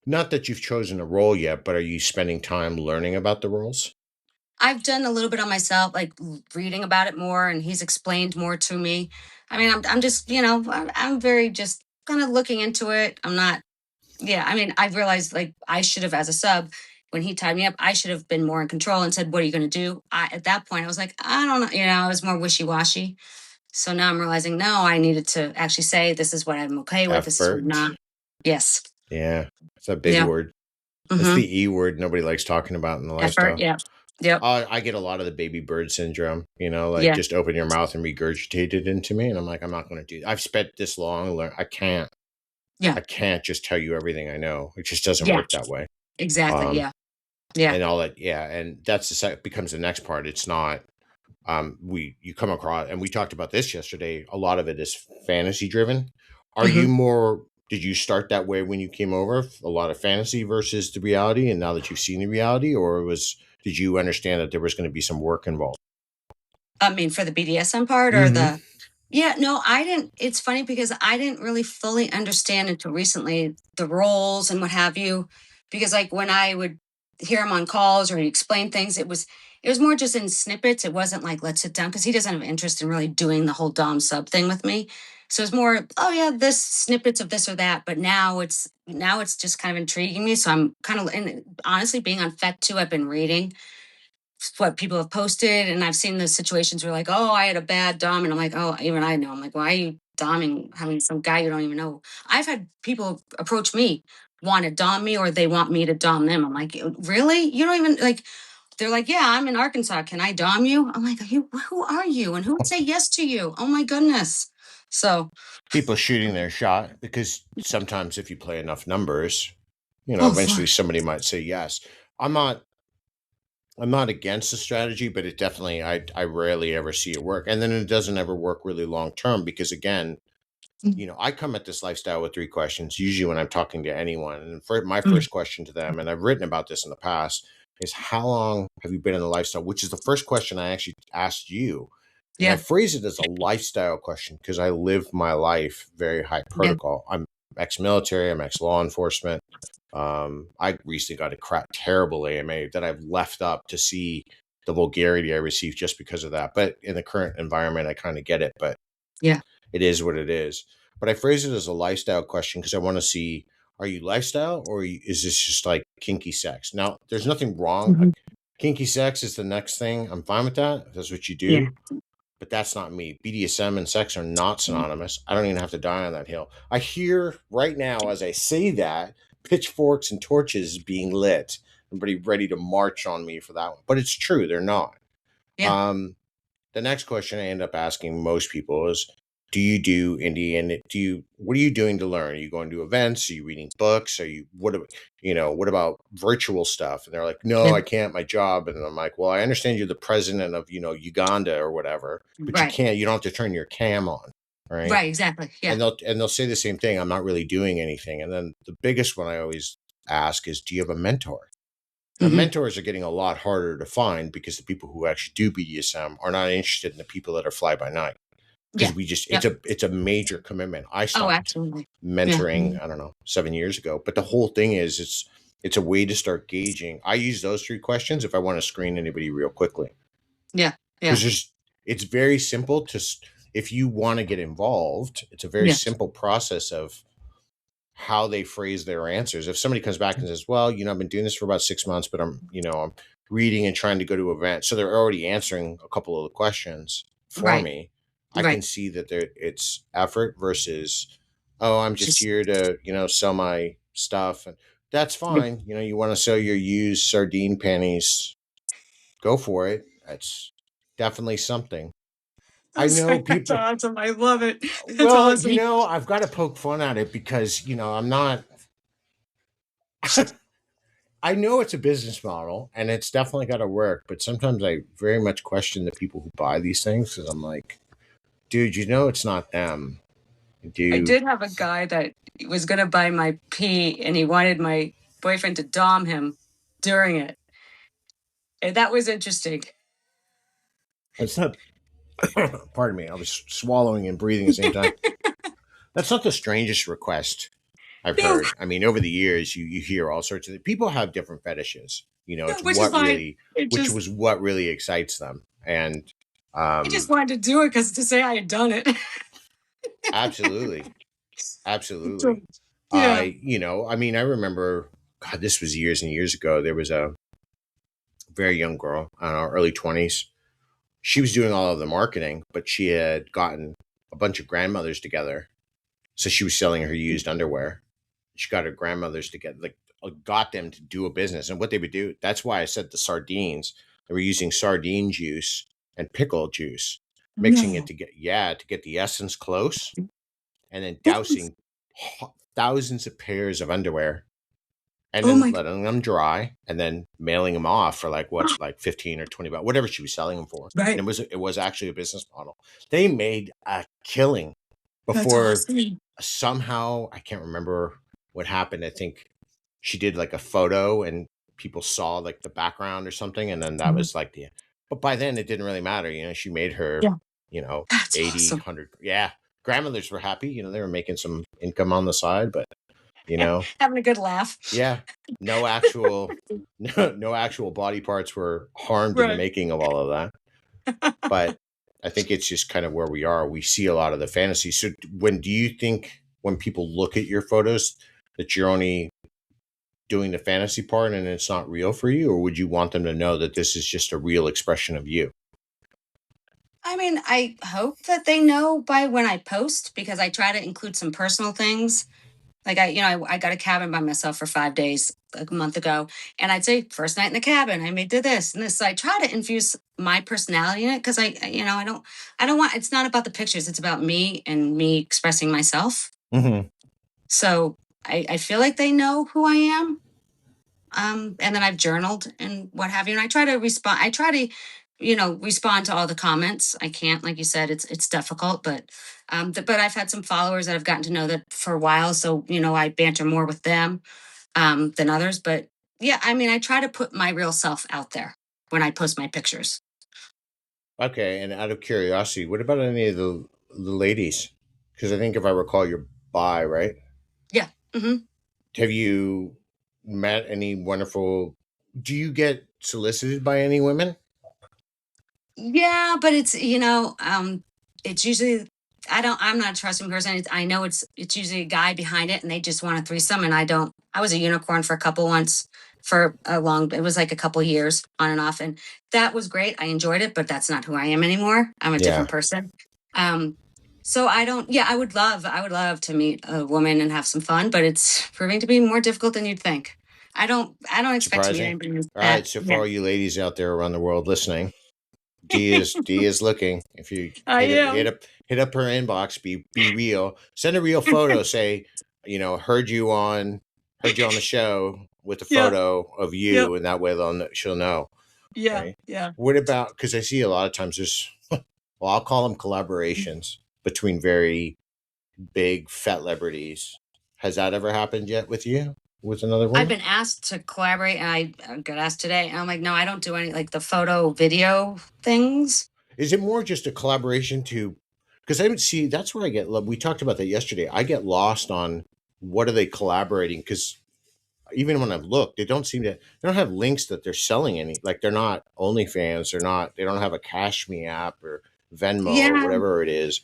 not that you've chosen a role yet, but are you spending time learning about the roles? I've done a little bit on myself, like reading about it more, and he's explained more to me. I mean, I'm just, I'm very just kind of looking into it. I'm not, yeah. I mean, I've realized like I should have, as a sub, when he tied me up, I should have been more in control and said, "What are you going to do?" At that point, I was like, I don't know. I was more wishy washy. So now I'm realizing, no, I needed to actually say, "This is what I'm okay with. This is what I'm Effort. not." Yes. Yeah. It's a big Yeah. word. It's Mm-hmm. the E word nobody likes talking about in the Effort. lifestyle. Yeah. Yep. I get a lot of the baby bird syndrome, like Yeah. just open your mouth and regurgitate it into me. And I'm like, I'm not going to do that. I've spent this long. Yeah. I can't just tell you everything I know. It just doesn't Yeah. work that way. Exactly. Um, Yeah. Yeah. and all that. Yeah. And that's becomes the next part. It's not, you come across, and we talked about this yesterday. A lot of it is fantasy driven. Hmm. Did you start that way when you came over? A lot of fantasy versus the reality. And now that you've seen the reality, did you understand that there was going to be some work involved? I mean, for the BDSM part or Mm-hmm. the, yeah, no, I didn't. It's funny because I didn't really fully understand until recently the roles and what have you. Because like when I would hear him on calls or he explain things, it was more just in snippets. It wasn't like let's sit down because he doesn't have interest in really doing the whole dom sub thing with me. So it's more, oh yeah, this snippets of this or that. But now it's just kind of intriguing me. So I'm kind of, and honestly, being on Fet 2, I've been reading what people have posted, and I've seen the situations where like, oh, I had a bad dom, and I'm like, oh, even I know. I'm like, why are you doming having some guy you don't even know? I've had people approach me, want to dom me, or they want me to dom them. I'm like, really? You don't even like. They're like, yeah, I'm in Arkansas. Can I dom you? I'm like, who are you, and who would say yes to you? Oh my goodness. So, People shooting their shot because sometimes if you play enough numbers, oh, eventually somebody might say yes. I'm not I'm not against the strategy, but it definitely, I rarely ever see it work. And then it doesn't ever work really long term because again, I come at this lifestyle with three questions, usually when I'm talking to anyone. And for my first question to them, and I've written about this in the past, is how long have you been in the lifestyle? Which is the first question I actually asked you. And I yeah, phrase it as a lifestyle question because I live my life very high yeah, protocol. I'm ex-military, I'm ex-law enforcement. I recently got a terrible AMA that I've left up to see the vulgarity I received just because of that. But in the current environment, I kind of get it. But yeah, it is what it is. But I phrase it as a lifestyle question because I want to see, Are you lifestyle, or is this just like kinky sex? Now, there's nothing wrong. Mhm. Kinky sex is the next thing. I'm fine with that if that's what you Yeah. do, but that's not me. BDSM and sex are not synonymous. I don't even have to die on that hill. I hear right now as I say that pitchforks and torches being lit. Everybody ready to march on me for that one, but it's true. They're not. Yeah. Um, the next question I end up asking most people is, do you do indie, and what are you doing to learn? Are you going to events? Are you reading books? Are you, what about virtual stuff? And they're like, no, Yeah. I can't, my job. And I'm like, well, I understand you're the president of, Uganda or whatever, but Right. you don't have to turn your cam on. Right. Right. Exactly. Yeah. And they'll say the same thing. I'm not really doing anything. And then the biggest one I always ask is, do you have a mentor? Now, Hmm. mentors are getting a lot harder to find because the people who actually do BDSM are not interested in the people that are fly by night. Because Yeah. we just, Yep. it's a major commitment. I Oh, stopped absolutely. Yeah. mentoring, I don't know, 7 years ago. But the whole thing is, it's a way to start gauging. I use those three questions if I want to screen anybody real quickly, Yeah. Yeah. because it's very simple if you want to get involved. It's a very Yeah. simple process of how they phrase their answers. If somebody comes back and says, well, I've been doing this for about 6 months, but I'm reading and trying to go to events. So they're already answering a couple of the questions for Right. me. I can Right. see that it's effort versus, oh, I'm just Just here to, sell my stuff. And that's yeah. fine. You want to sell your used sardine panties, go for it. That's definitely something. I That's, know that's people, awesome. I love it. That's well, awesome. I've got to poke fun at it because, I'm not, I know it's a business model and it's definitely got to work, but sometimes I very much question the people who buy these things because I'm like, dude, it's not them. I Do did have a guy that was going to buy my pee and he wanted my boyfriend to dom him during it. And that was interesting. it's not, pardon me, I was swallowing and breathing at the same time. That's not the strangest request I've No, heard. I mean, over the years, you hear all sorts of people have different fetishes. no, which is fine. It Which just, was what really excites them. And I just um, wanted to do it because to say I had done it. absolutely, So, absolutely. yeah. I mean, I remember, God, this was years and years ago. There was a very young girl, I don't know, early 20s. She was doing all of the marketing, but she had gotten a bunch of grandmothers together. So she was selling her used underwear. She got her grandmothers together, like got them to do a business. And what they would do, that's why I said the sardines, they were using sardine juice and pickle juice, mixing it No. to get the essence close, and then dousing thousands of pairs of underwear and Oh then my letting them dry and then mailing them off for like 15 or 20 bucks, whatever she was selling them for. And Right. it was actually a business model. They made a killing That's before awesome. somehow, I can't remember what happened. I think she did like a photo and people saw like the background or something, and then that Mhm. was like but by then it didn't really matter. She made her, Yeah. you know That's 80, awesome. 100. Yeah, grandmothers were happy. They were making some income on the side, but you know Having a good laugh. yeah, no actual no actual body parts were harmed in the Right. making of all of that. But I think it's just kind of where we are. We see a lot of the fantasy. So do you think when people look at your photos that you're only doing the fantasy part and it's not real for you, or would you want them to know that this is just a real expression of you? I mean, I hope that they know by when I post because I try to include some personal things. Like I got a cabin by myself for 5 days a month ago, and I'd say first night in the cabin, I made did this and this. So I try to infuse my personality in it because I don't want. It's not about the pictures. It's about me and me expressing myself. Mm-hmm. So I feel like they know who I am. And then I've journaled and what have you. And I try to respond. I try to, respond to all the comments. I can't, like you said, it's difficult, but I've had some followers that I've gotten to know that for a while. So, I banter more with them than others. But yeah, I mean, I try to put my real self out there when I post my pictures. Okay, and out of curiosity, what about any of the ladies? Because I think if I recall, you're bi, right? Yeah. Hmm. Have you met any wonderful? Do you get solicited by any women? Yeah, but it's usually I'm not a trusting person. I know it's usually a guy behind it and they just want a threesome. And I was a unicorn for a couple once it was like a couple years on and off. And that was great. I enjoyed it, but that's not who I am anymore. I'm a Yeah, different person. Um, so I don't, yeah, I would love to meet a woman and have some fun, but it's proving to be more difficult than you'd think. I don't expect to meet surprising. anybody who's All right, that. so for Yeah. all you ladies out there around the world listening, D is looking. If you I am. hit up her inbox, be real. Send a real photo. Say, heard you on the show with a Yeah. photo of Yep. you, and that way she'll know, Yeah. right? Yeah. What about, because I see a lot of times there's, well, I'll call them collaborations between very big fat celebrities. Has that ever happened yet with you, with another I've woman? been asked to collaborate, and I got asked today, and I'm like, no, I don't do any like the photo video things. Is it more just a collaboration to, because I would see that's where I get, we talked about that yesterday. I get lost on what are they collaborating, because even when I've looked, they don't have links that they're selling any, like they're not OnlyFans, they don't have a Cash Me app or Venmo or Yeah, whatever it is.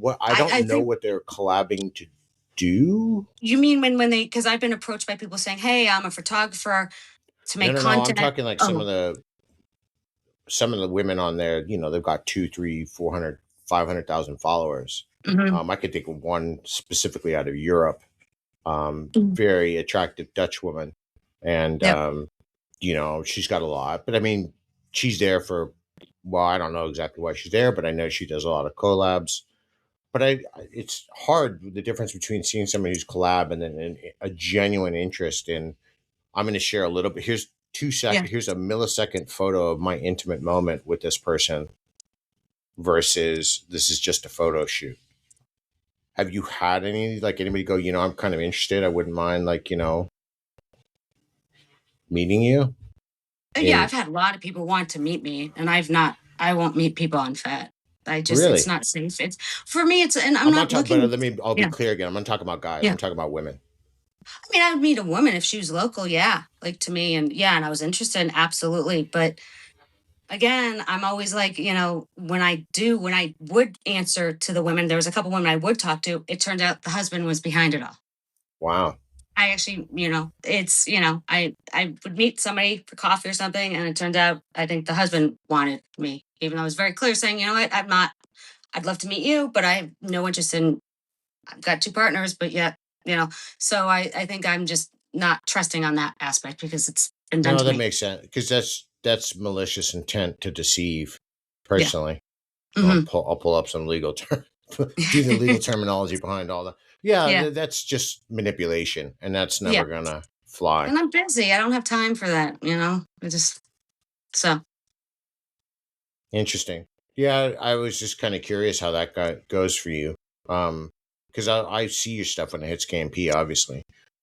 I I don't know think what they're collabing to do. you mean when they because I've been approached by people saying, hey, I'm a photographer to No, make no, no. I'm content. talking like Oh, some of the women on there, they've got 2, 3, 400, 500,000 followers. hmm I could think of one specifically out of Europe, mm, very attractive Dutch woman. And, yep, she's got a lot, but I mean, she's there for, well, I don't know exactly why she's there, but I know she does a lot of collabs. But it's hard, the difference between seeing somebody who's collab and then a genuine interest in, I'm going to share a little bit. yeah, Here's a millisecond photo of my intimate moment with this person versus this is just a photo shoot. Have you had anybody go, I'm kind of interested. I wouldn't mind, meeting you yeah. in, I've had a lot of people want to meet me, and I've not. I won't meet people on Fat. It's really? not safe. It's for me. And I'm I'm not not talking, but looking. I'll be Yeah, clear again. I'm not talking about guys. yeah. I'm talking about women. I mean, I would meet a woman if she was local, yeah, like to me, and yeah, and I was interested, absolutely. But again, I'm always like, when I would answer to the women, there was a couple women I would talk to. It turned out the husband was behind it all. Wow. I actually, I would meet somebody for coffee or something, and it turned out I think the husband wanted me, even though I was very clear saying, you know what, I'm not. I'd love to meet you, but I have no interest in. I've got two partners, but yet, you know, so I think I'm just not trusting on that aspect because it's been done No, to that me. makes sense because that's malicious intent to deceive. Yeah. Personally, hmm I'll pull up some legal term, do the legal terminology behind all that. Yeah, yeah. that's just manipulation, and that's Yeah. never gonna fly. And I'm busy. I don't have time for that, I just, so, Interesting. Yeah, I was just kind of curious how that goes for you. Because I see your stuff when it hits KMP, obviously.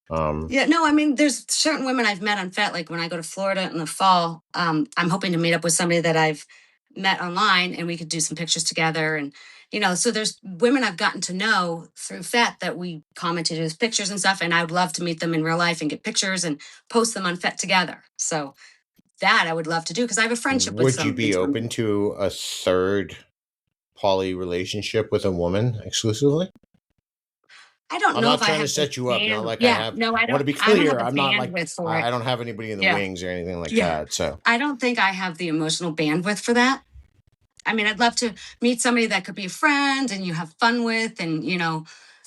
Um, yeah, no, I mean, there's certain women I've met on Fat. Like when I go to Florida in the fall, I'm hoping to meet up with somebody that I've met online and we could do some pictures together. And, so there's women I've gotten to know through Fat that we commented as pictures and stuff. And I would love to meet them in real life and get pictures and post them on Fat together. So that I would love to do because I have a friendship with would some you of be these open women. to a third poly relationship with a woman exclusively? I don't I'm know not if I trying to have the set you up. Not band. like I Yeah, have. no, I want to be I don't have clear. the I'm not like bandwidth for it. I don't have anybody in the Yeah. wings or anything like Yeah. that. So I don't think I have the emotional bandwidth for that. I mean, I'd love to meet somebody that could be a friend and you have fun with, and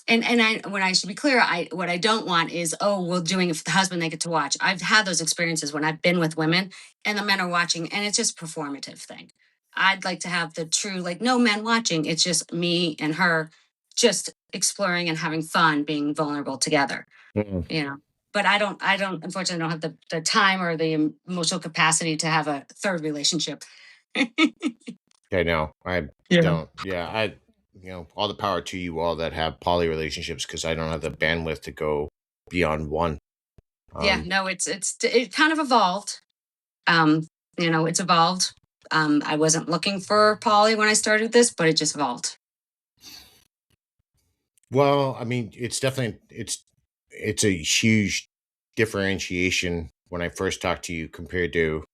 and I when I should be clear, I what I don't want is, oh, we're doing it for the husband they get to watch. I've had those experiences when I've been with women and the men are watching, and it's just a performative thing. I'd like to have the true, like, no men watching. It's just me and her, just exploring and having fun, being vulnerable together. mm, You know. But unfortunately, don't have the time or the emotional capacity to have a third relationship. I know I Yeah. don't. Yeah, all the power to you all that have poly relationships because I don't have the bandwidth to go beyond one. Yeah, Um, no, it kind of evolved. It's evolved. I wasn't looking for poly when I started this, but it just evolved. well, I mean, it's a huge differentiation when I first talked to you compared to.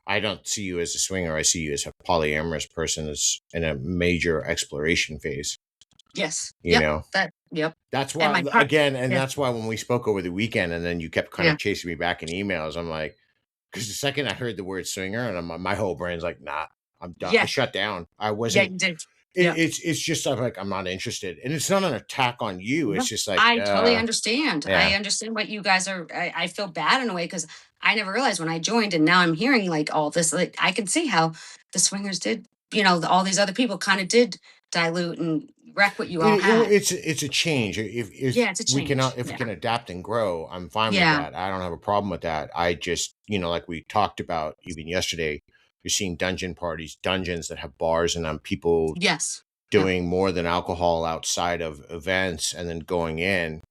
I don't see you as a swinger. I see you as a polyamorous person that's in a major exploration phase. Yes. You Yep. know, Yep. that's And why my part. again, and Yeah. that's why when we spoke over the weekend, and then you kept kind Yeah. of chasing me back in emails, I'm like, because the second I heard the word swinger, and my whole brain's like, nah, I'm done. I Yeah. shut down. I Yeah. wasn't. You did. Yeah. It's just I'm like I'm not interested, and it's not an attack on you. It's No, just like, I totally understand. I yeah. understand what you guys are. I feel bad in a way because I never realized when I joined, and now I'm hearing like all this. Like I can see how the swingers did. All these other people kind of did dilute and wreck what you all had. It's a change. If Yeah, it's a we cannot change. if we Yeah, can adapt and grow, I'm fine with yeah, that. I don't have a problem with that. I just like we talked about even yesterday, you're seeing dungeon parties, dungeons that have bars and people yes, yeah, doing more than alcohol outside of events and then going in.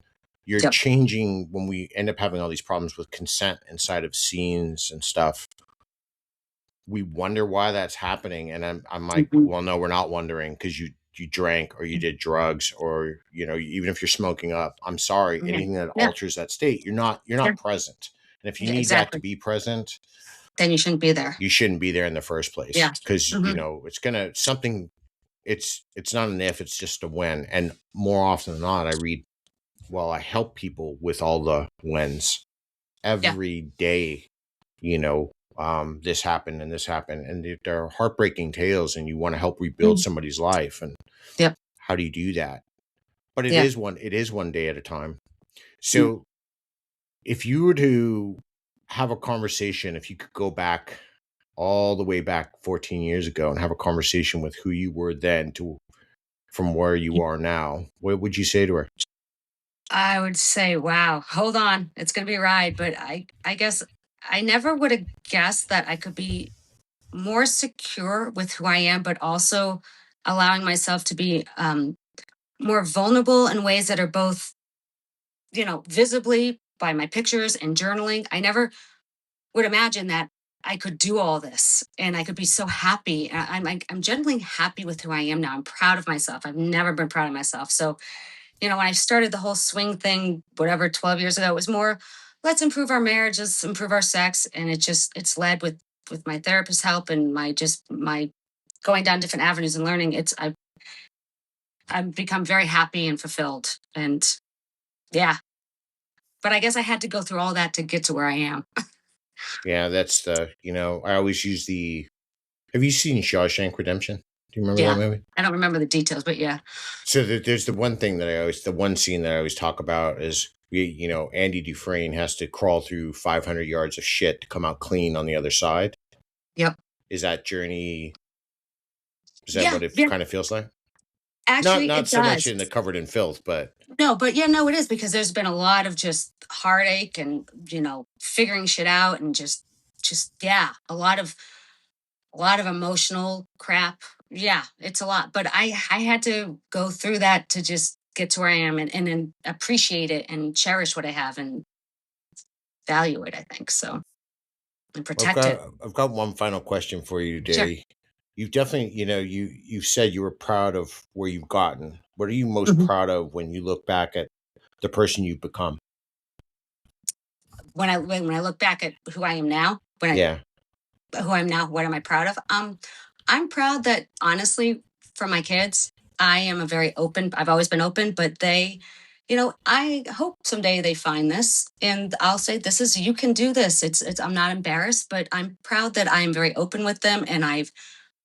You're yep, changing when we end up having all these problems with consent inside of scenes and stuff. We wonder why that's happening, and I'm like, mhm, well, no, we're not wondering because you drank or you did drugs or even if you're smoking up. I'm sorry, yeah, anything that yeah, alters that state, you're yeah, not present. And if you yeah, need that to exactly. be present, Then you shouldn't be there. you shouldn't be there in the first place Yeah, because hmm, it's gonna something. It's not an if, it's just a when. And more often than not, I help people with all the whens yeah, every day. you know this happened and this happened, and they're heartbreaking tales, and you want to help rebuild mm, somebody's life. And yep, how do you do that? But yeah, it is one day at a time. mm. So if you were to have a conversation, if you could go back all the way back 14 years ago and have a conversation with who you were then to from where you are now, what would you say to her? I would say, wow, hold on, it's gonna be a ride. But I guess I never would have guessed that I could be more secure with who I am, but also allowing myself to be more vulnerable in ways that are both, visibly by my pictures and journaling. I never would imagine that I could do all this and I could be so happy. I'm genuinely happy with who I am now. I'm proud of myself. I've never been proud of myself. So, when I started the whole swing thing, whatever, 12 years ago, it was more, let's improve our marriage, let's improve our sex. And it's led with my therapist's help and my going down different avenues and learning. I've become very happy and fulfilled. And yeah, but I guess I had to go through all that to get to where I am. Yeah, that's I always use the have you seen Shawshank Redemption? Do you remember that Yeah. movie? I don't remember the details, but yeah. So there's the one scene that I always talk about is Andy Dufresne has to crawl through 500 yards of shit to come out clean on the other side. Yep. Is that journey? Is that Yeah. what it Yeah. kind of feels like? Actually, Not it so much does. in the covered in filth, but No, but yeah, no, it is because there's been a lot of just heartache and, figuring shit out and yeah, a lot of emotional crap. Yeah, it's a lot. But I had to go through that to just get to where I am and then appreciate it and cherish what I have and value it, I think. So and protect it. I've got one final question for you Sure. today. You've definitely, you've said you were proud of where you've gotten. What are you most Mhm. proud of when you look back at the person you've become? When I look back at who I am now, Yeah. who I'm now, what am I proud of? I'm proud that honestly, for my kids, I am a very open. I've always been open, but I hope someday they find this, and I'll say, "This is you can do this." It's. I'm not embarrassed, but I'm proud that I'm very open with them, and I've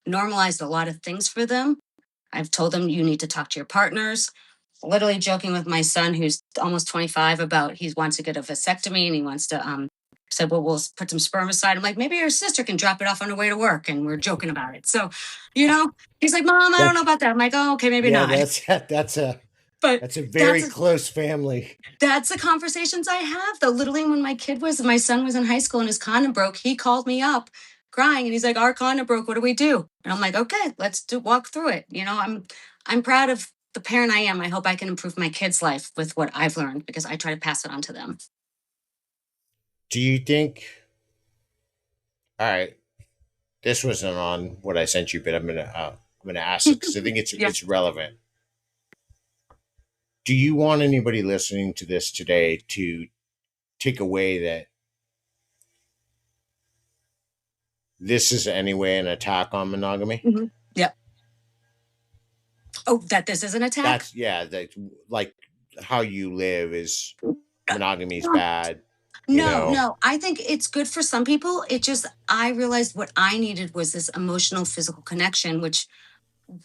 normalized a lot of things for them. I've told them you need to talk to your partners. Literally joking with my son, who's almost 25, about he wants to get a vasectomy and he wants to said, well, we'll put some sperm aside. I'm like, maybe your sister can drop it off on her way to work, and we're joking about it. So, you know, he's like, Mom, I don't know That's about that. I'm like, oh, okay, maybe yeah, not. But that's a very that's close family. that's the conversations I have though. Literally, when my son was in high school and his condom broke, he called me up crying and he's like, our condom broke. What do we do? And I'm like, okay, let's walk through it. I'm proud of the parent I am. I hope I can improve my kids' life with what I've learned because I try to pass it on to them. Do you think all right, this wasn't on what I sent you, but I'm gonna ask it because I think Yeah. it's relevant. Do you want anybody listening to this today to take away that this is anyway an attack on monogamy. Mm-hmm. Yep. Oh, that this is an attack? That's that like how you live is monogamy is No, bad. You no, know, no. I think it's good for some people. It just, I realized what I needed was this emotional, physical connection, which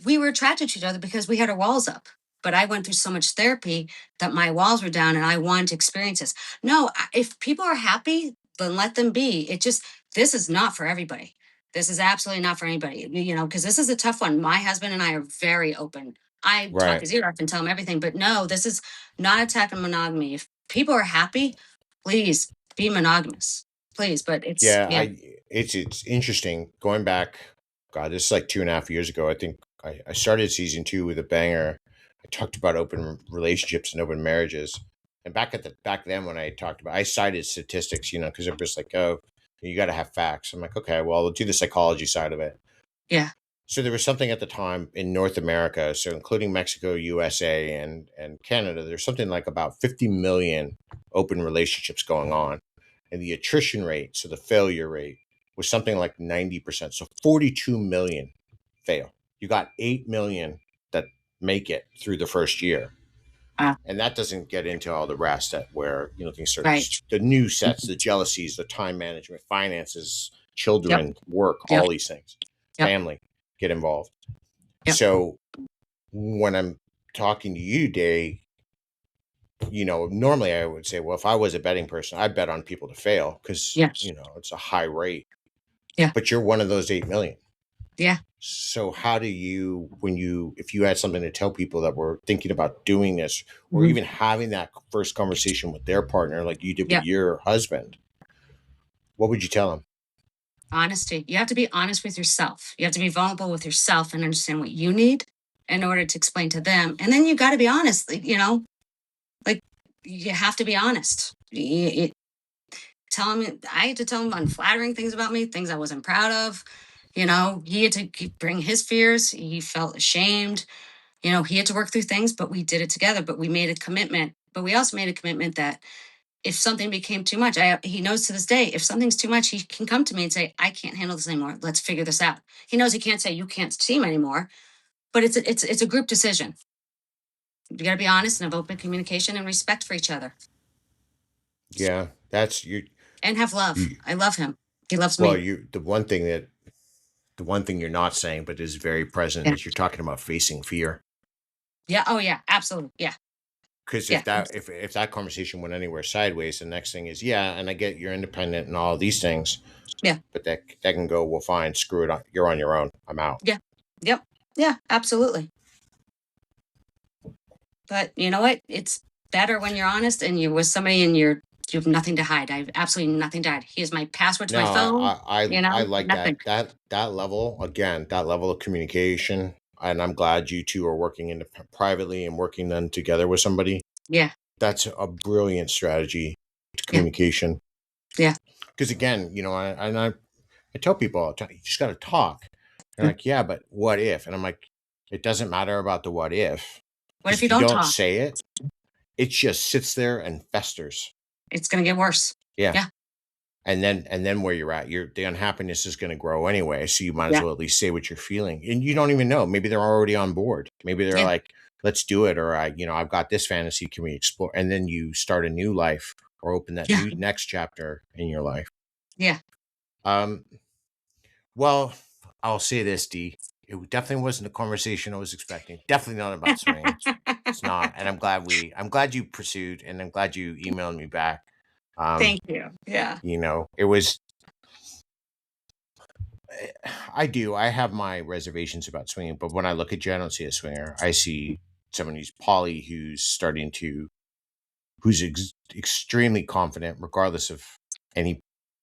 we were attracted to each other because we had our walls up. But I went through so much therapy that my walls were down and I wanted to experience this. No, if people are happy, then let them be. It just, this is not for everybody. This is absolutely not for anybody, because this is a tough one. My husband and I are very open. I talk right? his ear off and tell him everything. But no, this is not attacking monogamy. If people are happy, please be monogamous. Please. But it's, Yeah, yeah, it's interesting going back. God, this is like 2.5 years ago. I think I started season 2 with a banger. I talked about open relationships and open marriages, and back then when I talked about, I cited statistics, because it was like, oh, you got to have facts. I'm like, okay, well, I'll do the psychology side of it. yeah, So there was something at the time in North America, so including Mexico, USA, and Canada. There's something like about 50 million open relationships going on, and the attrition rate, so the failure rate, was something like 90%. So 42 million fail. You got 8 million that make it through the first year. uh, And that doesn't get into all the rest that where things start, right. the new sets, the jealousies, the time management, finances, Yep, children, work, yep, all these things, yep, family get involved. yep, So when I'm talking to you today, normally I would say, well, if I was a betting person, I bet on people to fail because, yes, it's a high rate. yeah, But you're one of those 8 million. yeah. So how do you, if you had something to tell people that were thinking about doing this or Mhm. even having that first conversation with their partner, like you did with Yeah, your husband, what would you tell them? honesty. You have to be honest with yourself. You have to be vulnerable with yourself and understand what you need in order to explain to them. And then you got to be honest. Like you have to be honest. Tell him. I had to tell him unflattering things about me, things I wasn't proud of. He had to bring his fears. He felt ashamed. He had to work through things, but we did it together. But we made a commitment. But we also made a commitment that if something became too much, he knows to this day, if something's too much, he can come to me and say, I can't handle this anymore. Let's figure this out. He knows he can't say, you can't see him anymore, but it's a group decision. You got to be honest and have open communication and respect for each other Yeah, that's you. and have love. you I love him. He loves well, me. you the one thing you're not saying, but is very present, Yeah. is you're talking about facing fear. Yeah. Oh yeah. Absolutely. Yeah. Because Yeah. if that conversation went anywhere sideways, the next thing is, yeah, and I get you're independent and all these things, Yeah. but that can go, well, fine, screw it, you're on your own, I'm out. Yeah. Yep. Yeah. Absolutely. But you know what? It's better when you're honest and you're with somebody and you have nothing to hide. I have absolutely nothing to hide. He has my password to No, my phone. I like Nothing. that level, again, that level of communication, and I'm glad you two are working privately and working then together with somebody. Yeah. That's a brilliant strategy to Yeah. communication. Yeah. Because again, I tell people all the time, you just got to talk. They're Mm. like, yeah, but what if? And I'm like, it doesn't matter about the what if, What because if you if you don't don't talk? say it, it just sits there and festers. It's going to get worse. Yeah. Yeah. And then where you're at, the unhappiness is going to grow anyway. So you might as Yeah. well at least say what you're feeling. And you don't even know. Maybe they're already on board. Maybe they're Yeah. like, let's do it. Or I've got this fantasy. Can we explore? And then you start a new life or open that Yeah. new next chapter in your life. Yeah. Um, well, I'll say this, D. It definitely wasn't a conversation I was expecting. Definitely not about swinging. It's not. And I'm glad you pursued, and I'm glad you emailed me back. Thank you. Yeah. It was, I have my reservations about swinging, but when I look at you, I don't see a swinger. I see someone who's poly, who's extremely confident, regardless of any,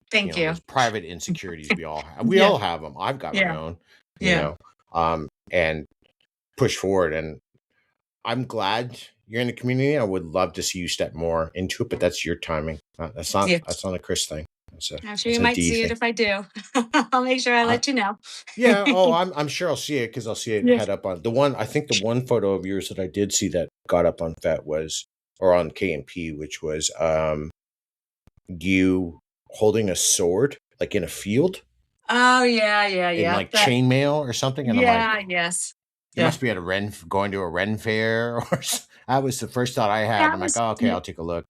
Thank you. those private insecurities we all have. We Yeah. all have them. I've got my Yeah. own, Yeah. and push forward. And I'm glad you're in the community. I would love to see you step more into it, but that's your timing. Yeah. That's not a Chris thing. I'm sure That's you a might D see it thing. if I do. I'll make sure I let you know. Yeah. Oh, I'm sure I'll see it because I'll see it Yeah. head up on the one. I think the one photo of yours that I did see that got up on Fet was, or on K&P, which was, you holding a sword like in a field. Oh yeah, yeah, in yeah. like That chainmail or something, and I'm like, yeah, yes. you Yeah. must be at a going to a Ren fair, or that was the first thought I had. That I'm like, was oh, okay, I'll take a look.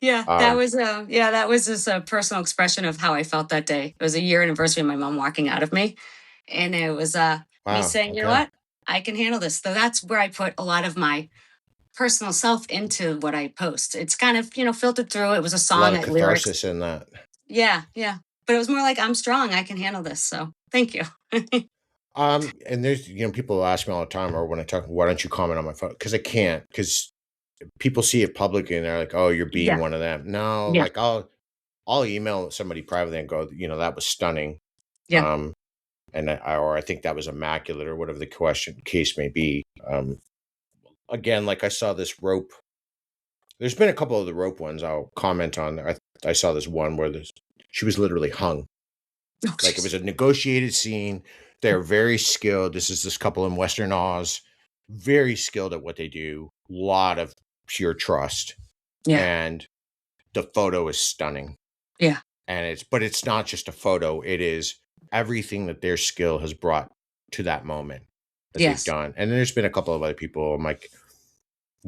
yeah, Um, that was just a personal expression of how I felt that day. It was a year anniversary of my mom walking out of me. And it was me wow, saying, you know okay, what? I can handle this. So that's where I put a lot of my personal self into what I post. It's kind of, filtered through. It was a a lot song, of I lyrics. catharsis in that. Yeah, yeah. But it was more like I'm strong. I can handle this. So thank you. And there's people ask me all the time, or when I talk, why don't you comment on my photo? Because I can't, because people see it publicly and they're like, oh, you're being Yeah, one of them. No, yeah, like I'll email somebody privately and go, that was stunning. yeah. Um, and or I think that was immaculate, or whatever the case may be. Again, like I saw this rope. There's been a couple of the rope ones I'll comment on. I saw this one where she was literally hung. Oh, Like, it was jeez. a negotiated scene. They're very skilled. This couple in Western Oz, very skilled at what they do. A lot of pure trust, Yeah, and the photo is stunning. yeah, And it's not just a photo. It is everything that their skill has brought to that moment that they've yes. done. And then there's been a couple of other people. I'm like,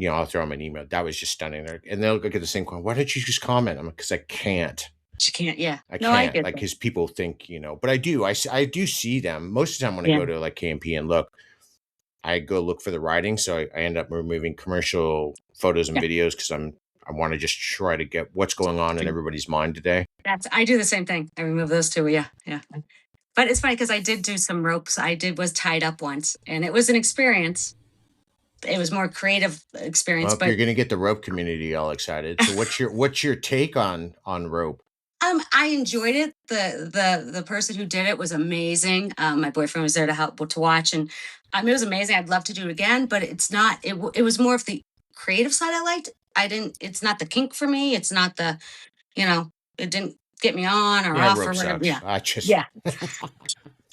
I'll throw them an email. That was just stunning. And they'll get the same question. Why don't you just comment? I'm like, because I can't. She can't. Yeah. I No, I can't, get like, that. because people think, but I do. I do see them most of the time when I Yeah, go to like KMP and look. I go look for the writing, so I end up removing commercial photos and yeah. videos because I want to just try to get what's going on in everybody's mind today. I do the same thing. I remove those too. Yeah, yeah. But it's funny because I did do some ropes. Was tied up once, and it was an experience. It was more creative experience, Well, you're but going to get the rope community all excited. So what's your take on rope? I enjoyed it. The person who did it was amazing. My boyfriend was there to help to watch, and it was amazing. I'd love to do it again, but it's not. It was more of the creative side I liked. I didn't. It's not the kink for me. It's not the you know. It didn't get me on or Yeah, off or rope whatever. sucks. Yeah, I just yeah,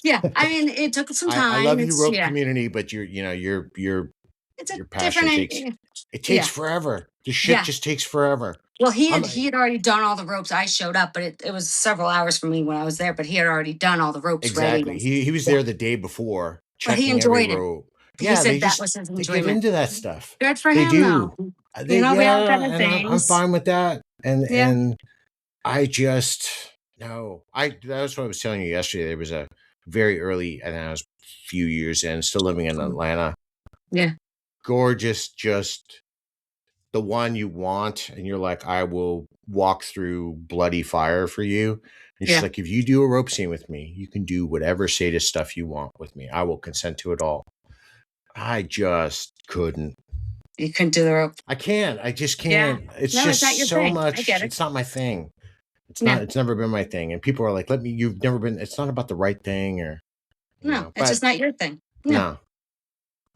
yeah. I mean, it took some I time. love you, It's rope yeah. community, but It's a your passion different. takes Yeah, forever. This shit yeah. just takes forever. Well, I'm he had already done all the ropes. I showed up, but it was several hours for me when I was there. But he had already done all the ropes ready. Exactly. And He was yeah, there the day before, but he checking every enjoyed it. row. He Yeah, said that was his they get enjoyment. into that stuff. Good for They him, do. though. We all got our And I'm things. fine with that. And Yeah. I just no. That was what I was telling you yesterday. There was a very early, and I was a few years in, still living in Atlanta. Yeah. Gorgeous, just the one you want, and you're like, I will walk through bloody fire for you. And she's Yeah. like, if you do a rope scene with me, you can do whatever sadist stuff you want with me. I will consent to it all. I just couldn't. You couldn't do the rope. I can't. I just Yeah. can't. It's No, it's not just your so thing. I much. get it. It's not my thing. It's Yeah. not. It's never been my thing. And people are like, you've never been. It's not about the right thing, or No, it's But just not your thing. No. no.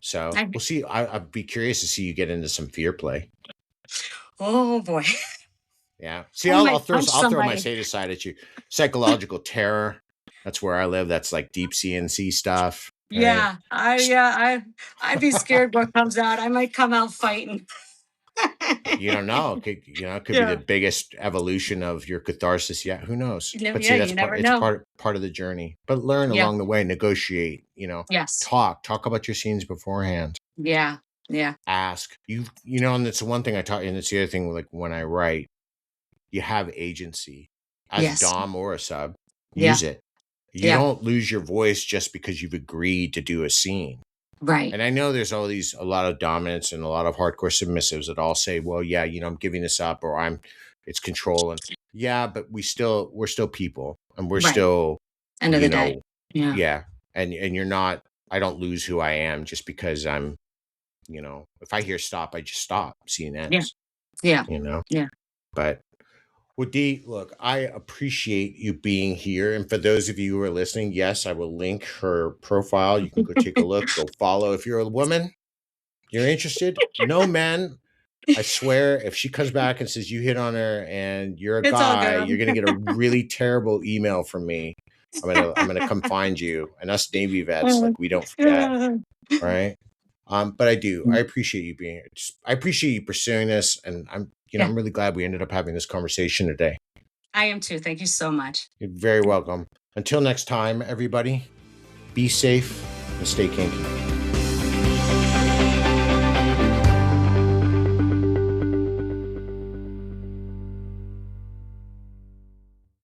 So I, we'll see. I'd be curious to see you get into some fear play. oh, boy. Yeah. See, I might punch I'll throw my somebody. sadist side at you. Psychological terror. That's where I live. That's like deep CNC stuff. Right. Yeah. I'd be scared what comes out. I might come out fighting. You don't know. It could be the Yeah. biggest evolution of your catharsis. Yeah, who knows? But see, Yeah, that's you never it's know. part of the journey. But learn Yeah. along the way, negotiate, Yes. talk about your scenes beforehand. Yeah. Yeah. Ask. And it's the one thing I taught you, and it's the other thing, like when I write, you have agency. As a Yes. dom or a sub, Yeah. use it. You Yeah. don't lose your voice just because you've agreed to do a scene. Right. And I know there's a lot of dominants and a lot of hardcore submissives that all say, well, yeah, I'm giving this up, or it's control. And yeah, but we're still people, and we're Right. still, End of the day. Yeah. yeah. And you're not, I don't lose who I am just because I'm, if I hear stop, I just stop. Scene ends. Yeah. Yeah. But well, Dee, look, I appreciate you being here. And for those of you who are listening, yes, I will link her profile. You can go take a look, go follow. If you're a woman, you're interested, no men. I swear, if she comes back and says you hit on her and you're a It's all guy, you're good. gonna get a really terrible email from me. I'm gonna come find you. And us Navy vets, like, we don't forget, right? But I appreciate you being here. I appreciate you pursuing this, and Yeah. I'm really glad we ended up having this conversation today. I am too. Thank you so much. You're very welcome. Until next time, everybody, be safe and stay kinky.